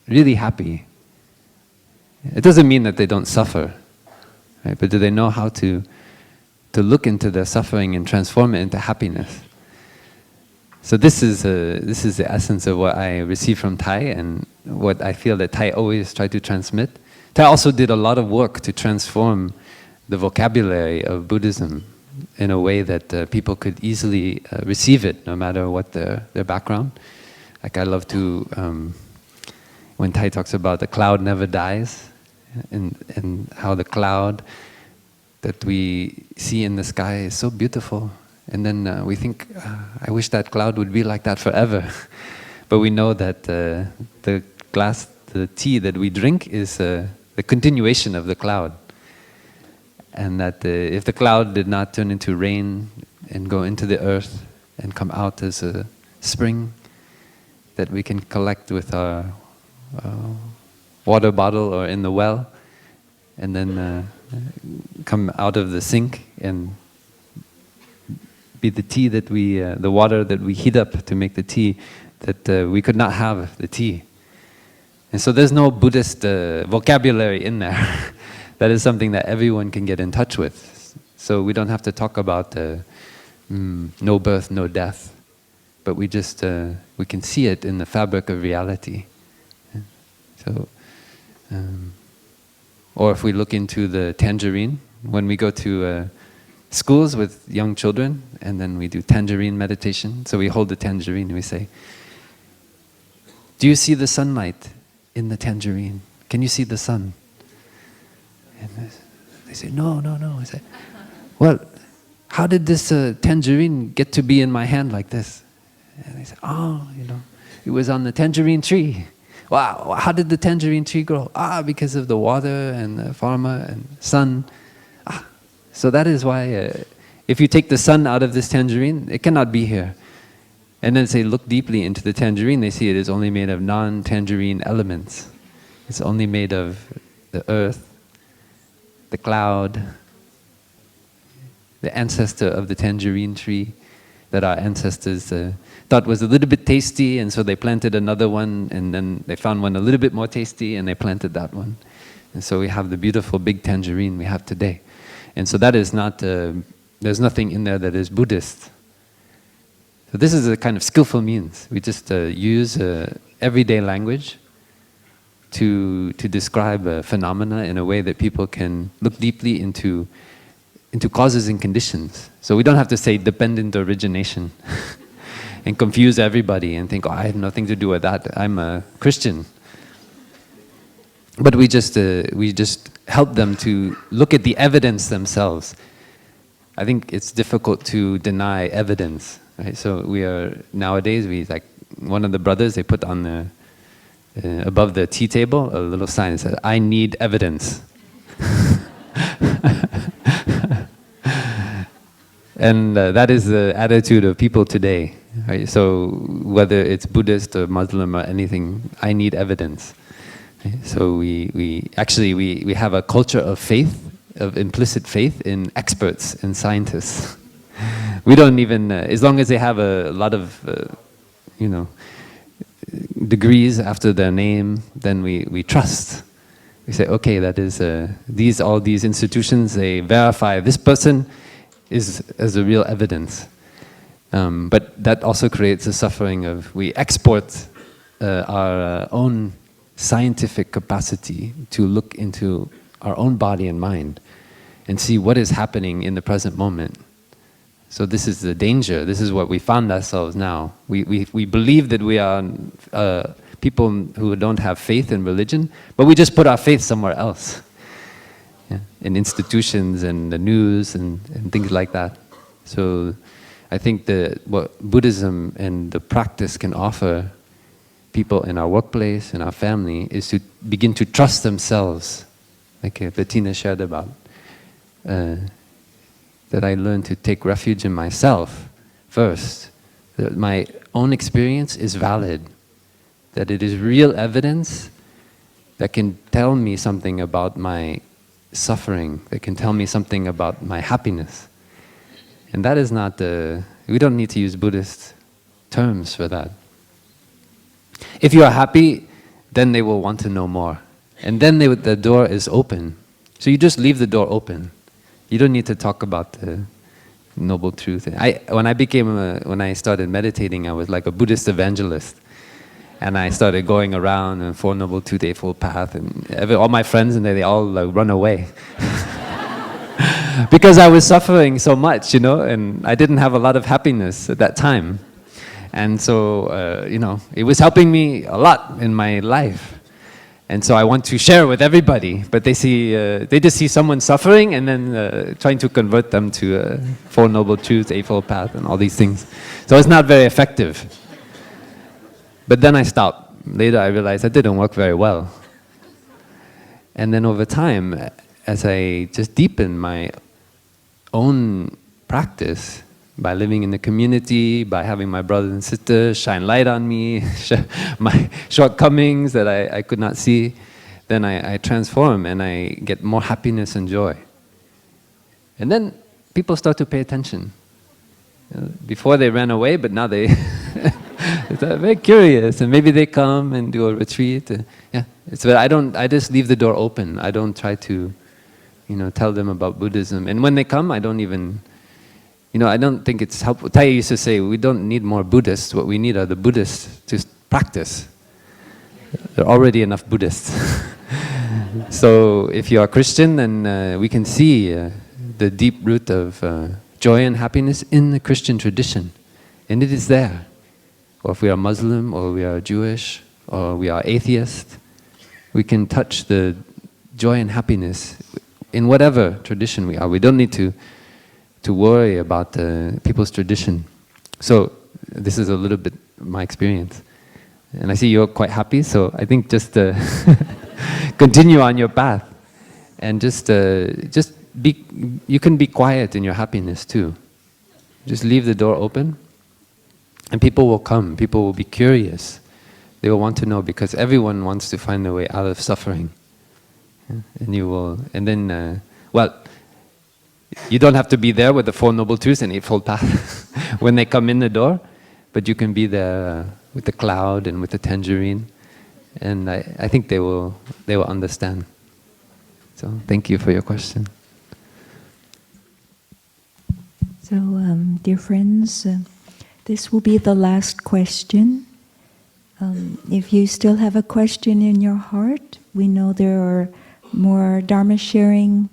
really happy? It doesn't mean that they don't suffer, right? But do they know how to look into their suffering and transform it into happiness? So this is the essence of what I receive from Thai, and what I feel that Thai always try to transmit. Thai also did a lot of work to transform the vocabulary of Buddhism in a way that people could easily receive it, no matter what their background. Like I love to, when Thai talks about the cloud never dies, and how the cloud that we see in the sky is so beautiful. And then we think, I wish that cloud would be like that forever. But we know that the tea that we drink is the continuation of the cloud. And that if the cloud did not turn into rain and go into the earth and come out as a spring that we can collect with our water bottle or in the well, and then come out of the sink and be the tea that we, the water that we heat up to make the tea, that we could not have the tea. And so there's no Buddhist vocabulary in there. That is something that everyone can get in touch with. So we don't have to talk about no birth, no death, but we just we can see it in the fabric of reality. So, or if we look into the Tangerine, when we go to schools with young children, and then we do Tangerine meditation. So we hold the Tangerine and we say, "Do you see the sunlight in the Tangerine? Can you see the sun?" And they say, "No, no, no." I say, "Well, how did this tangerine get to be in my hand like this?" And they say, "Oh, it was on the tangerine tree." "Wow, how did the tangerine tree grow?" "Because of the water and the farmer and sun." So that is why if you take the sun out of this tangerine, it cannot be here. And then say, look deeply into the tangerine, they see it is only made of non-tangerine elements. It's only made of the earth, the cloud, the ancestor of the tangerine tree that our ancestors thought was a little bit tasty, and so they planted another one, and then they found one a little bit more tasty, and they planted that one. And so we have the beautiful big tangerine we have today. And so that is not, there's nothing in there that is Buddhist. So this is a kind of skillful means. We just use everyday language to describe phenomena in a way that people can look deeply into causes and conditions. So we don't have to say dependent origination and confuse everybody and think, "Oh, I have nothing to do with that. I'm a Christian." But we just help them to look at the evidence themselves. I think it's difficult to deny evidence, right? So we are nowadays, like one of the brothers, they put on the above the tea table a little sign that says, "I need evidence." And that is the attitude of people today, right? So whether it's Buddhist or Muslim or anything, I need evidence. So we have a culture of faith, of implicit faith in experts and scientists. We don't even, as long as they have a lot of, degrees after their name, then we trust. We say, okay, that is all these institutions, they verify this person is as a real evidence. But that also creates a suffering of, we export our own scientific capacity to look into our own body and mind and see what is happening in the present moment. So this is the danger. This is what we found ourselves now. We believe that we are people who don't have faith in religion, but we just put our faith somewhere else. Yeah, in institutions and the news and things like that. So I think what Buddhism and the practice can offer people in our workplace, in our family, is to begin to trust themselves, like Bettina shared about, that I learned to take refuge in myself first, that my own experience is valid, that it is real evidence that can tell me something about my suffering, that can tell me something about my happiness. And that is not we don't need to use Buddhist terms for that. If you are happy, then they will want to know more. And then the door is open. So you just leave the door open. You don't need to talk about the noble truth. When I started meditating, I was like a Buddhist evangelist. And I started going around and Four Noble Truths, Eightfold Path, and all my friends, and they all run away. Because I was suffering so much, and I didn't have a lot of happiness at that time. And so, it was helping me a lot in my life. And so I want to share with everybody, but they just see someone suffering and then trying to convert them to Four Noble Truths, Eightfold Path, and all these things. So it's not very effective. But then I stopped. Later I realized that didn't work very well. And then over time, as I just deepened my own practice, by living in the community, by having my brothers and sisters shine light on me, my shortcomings that I could not see, then I transform and I get more happiness and joy. And then people start to pay attention. Before they ran away, but now they're very curious, and maybe they come and do a retreat. Yeah, but I just leave the door open. I don't try to, tell them about Buddhism. And when they come, I don't even. I don't think it's helpful. Tai used to say, we don't need more Buddhists. What we need are the Buddhists to practice. There are already enough Buddhists. So if you are Christian, then we can see the deep root of joy and happiness in the Christian tradition. And it is there. Or if we are Muslim, or we are Jewish, or we are atheist, we can touch the joy and happiness in whatever tradition we are. We don't need to worry about people's tradition. So this is a little bit my experience. And I see you're quite happy, so I think just continue on your path. And just be, you can be quiet in your happiness too. Just leave the door open, and people will come, people will be curious. They will want to know, because everyone wants to find a way out of suffering. And you will, and then, you don't have to be there with the Four Noble Truths and Eightfold Path when they come in the door, but you can be there with the cloud and with the tangerine, and I think they will understand. So thank you for your question. So, dear friends, this will be the last question. If you still have a question in your heart, we know there are more Dharma sharing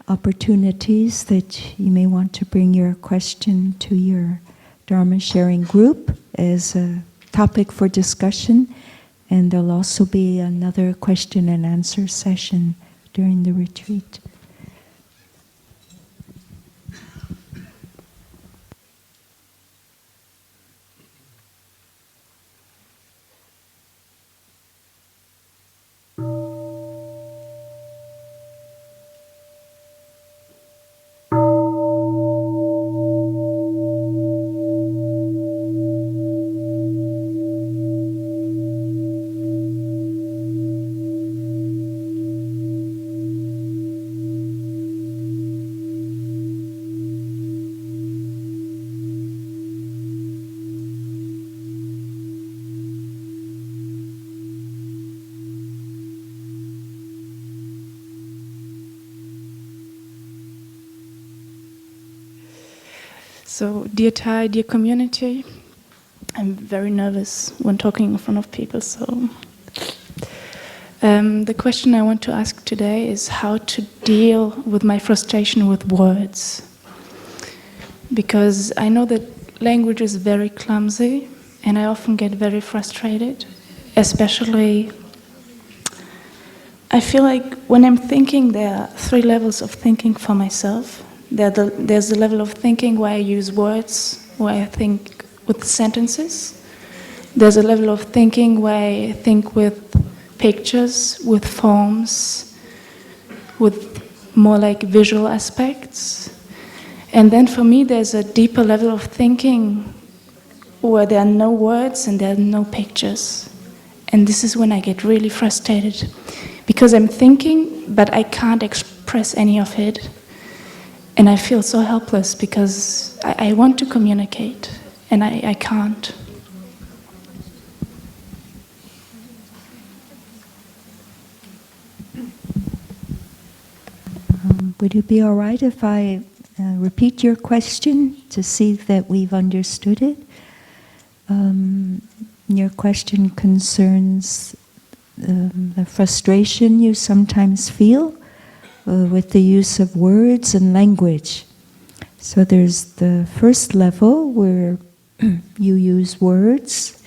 opportunities that you may want to bring your question to your Dharma sharing group as a topic for discussion, and there'll also be another question and answer session during the retreat. So, dear Thai, dear community, I'm very nervous when talking in front of people. So, the question I want to ask today is how to deal with my frustration with words. Because I know that language is very clumsy, and I often get very frustrated, especially I feel like when I'm thinking, there are 3 levels of thinking for myself. There's the level of thinking where I use words, where I think with sentences. There's a level of thinking where I think with pictures, with forms, with more like visual aspects. And then for me, there's a deeper level of thinking where there are no words and there are no pictures. And this is when I get really frustrated, because I'm thinking, but I can't express any of it. And I feel so helpless because I want to communicate, and I can't. Would it be all right if I repeat your question to see that we've understood it? Your question concerns the frustration you sometimes feel with the use of words and language. So there's the first level where you use words,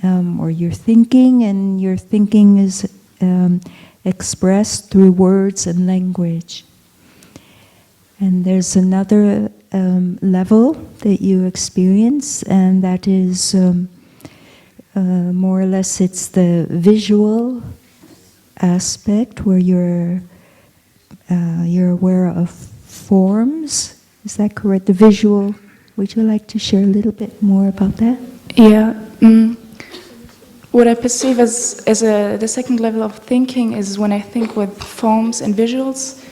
or you're thinking, and your thinking is expressed through words and language. And there's another level that you experience, and that is more or less it's the visual aspect where you're aware of forms. Is that correct? The visual. Would you like to share a little bit more about that? Yeah. What I perceive as the second level of thinking is when I think with forms and visuals,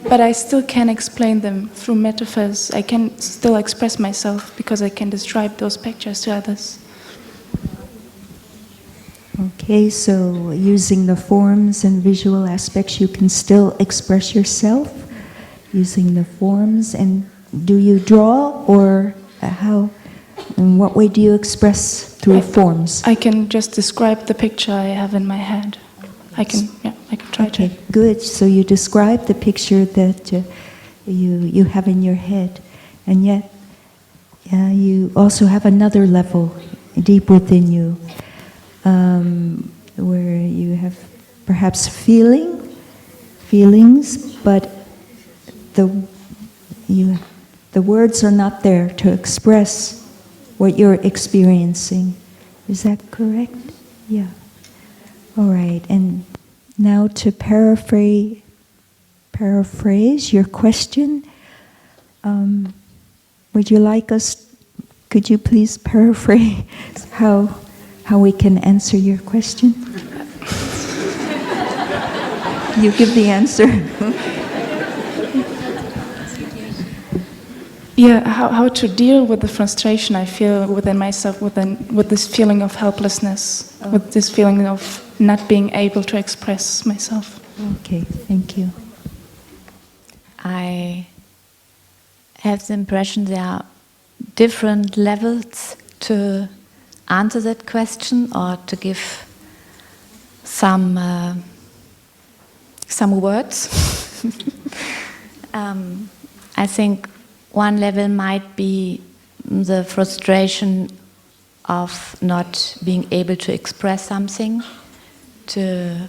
but I still can explain them through metaphors. I can still express myself because I can describe those pictures to others. Okay, so using the forms and visual aspects, you can still express yourself using the forms. And do you draw, or how? In what way do you express through forms? I can just describe the picture I have in my head. I can try to. Okay, good. So you describe the picture that you have in your head, and yet you also have another level deep within you, where you have perhaps feelings, but the words are not there to express what you're experiencing. Is that correct? Yeah. All right. And now to paraphrase your question, would you like us? Could you please paraphrase how we can answer your question? You give the answer. Yeah, how to deal with the frustration I feel within myself, with this feeling of helplessness, with this feeling of not being able to express myself. Okay, thank you. I have the impression there are different levels to answer that question, or to give some words. I think one level might be the frustration of not being able to express something, to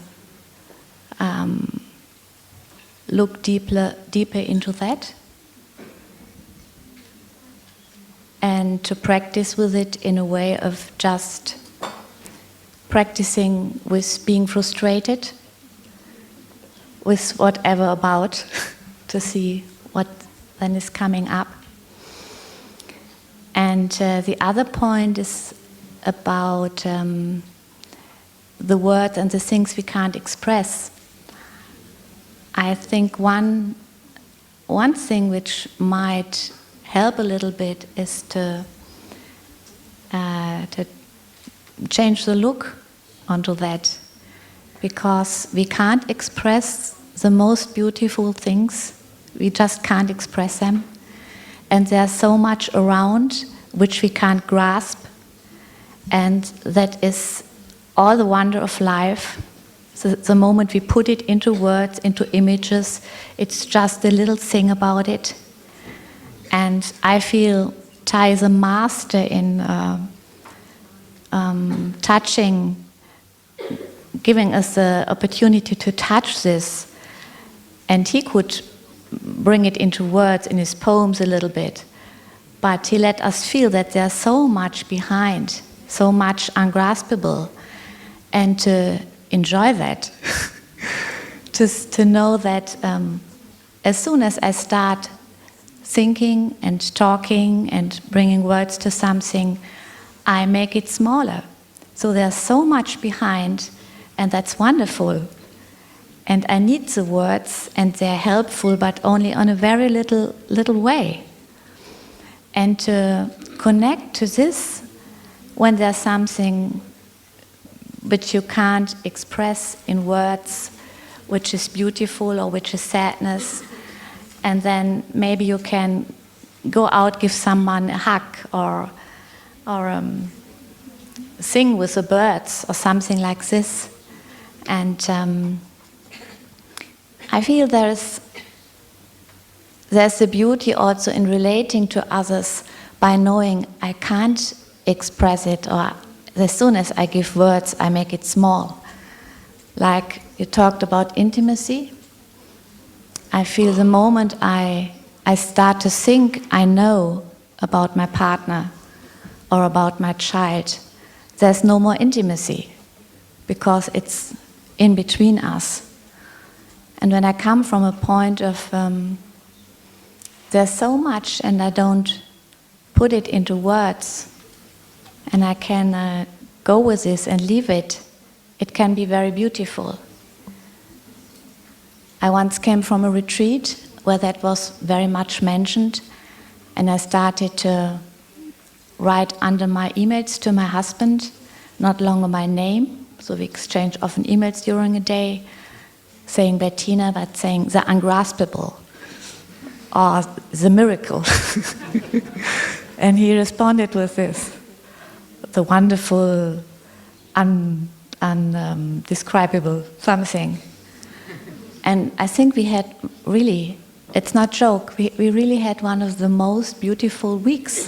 look deeper into that, and to practice with it in a way of just practicing with being frustrated with whatever about to see what then is coming up. And the other point is about the words and the things we can't express. I think one thing which might help a little bit is to change the look onto that, because we can't express the most beautiful things. We just can't express them, and there's so much around which we can't grasp, and that is all the wonder of life. The moment we put it into words, into images, it's just a little thing about it. And I feel Thai is a master in touching, giving us the opportunity to touch this. And he could bring it into words in his poems a little bit. But he let us feel that there's so much behind, so much ungraspable. And to enjoy that, just to know that as soon as I start thinking and talking and bringing words to something, I make it smaller. So there's so much behind, and that's wonderful. And I need the words, and they're helpful, but only on a very little way. And to connect to this when there's something which you can't express in words, which is beautiful or which is sadness, and then maybe you can go out, give someone a hug, or sing with the birds, or something like this. And I feel there's a beauty also in relating to others by knowing I can't express it, or as soon as I give words, I make it small. Like you talked about intimacy. I feel the moment I start to think I know about my partner or about my child, there's no more intimacy because it's in between us. And when I come from a point of there's so much and I don't put it into words and I can go with this and leave it, it can be very beautiful. I once came from a retreat where that was very much mentioned, and I started to write under my emails to my husband, not longer my name, so we exchange often emails during a day, saying Bettina, but saying the ungraspable or the miracle. And he responded with this, the wonderful, undescribable something. And I think we had really, it's not joke, we really had one of the most beautiful weeks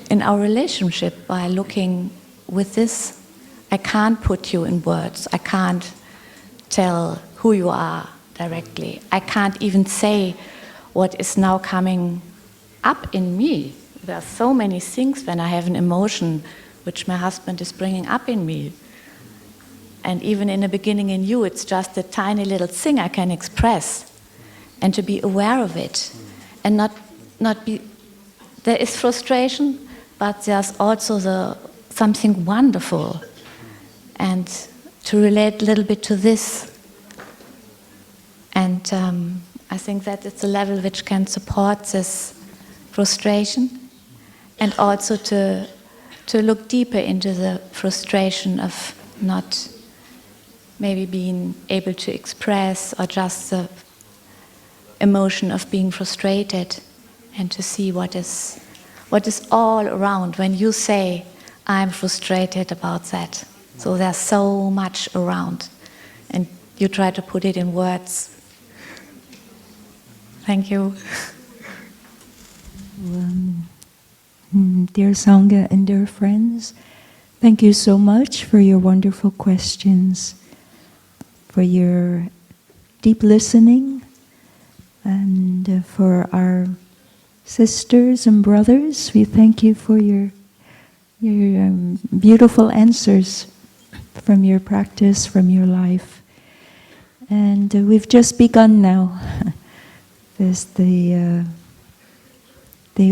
in our relationship by looking with this. I can't put you in words. I can't tell who you are directly. I can't even say what is now coming up in me. There are so many things when I have an emotion which my husband is bringing up in me. And even in the beginning in you, it's just a tiny little thing I can express. And to be aware of it. And not be... There is frustration, but there's also something wonderful. And to relate a little bit to this. And I think that it's a level which can support this frustration. And also to look deeper into the frustration of not maybe being able to express, or just the emotion of being frustrated, and to see what is all around when you say, I'm frustrated about that. So there's so much around, and you try to put it in words. Thank you. Dear Sangha and dear friends, thank you so much for your wonderful questions, for your deep listening, and for our sisters and brothers, we thank you for your beautiful answers from your practice, from your life. And we've just begun now. There's the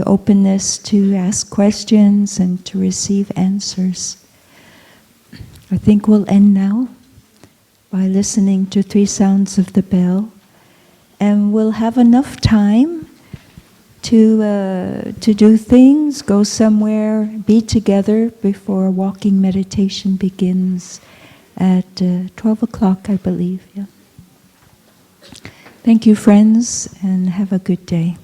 openness to ask questions and to receive answers. I think we'll end now by listening to 3 sounds of the bell, and we'll have enough time to do things, go somewhere, be together before walking meditation begins at 12 o'clock, I believe. Yeah. Thank you, friends, and have a good day.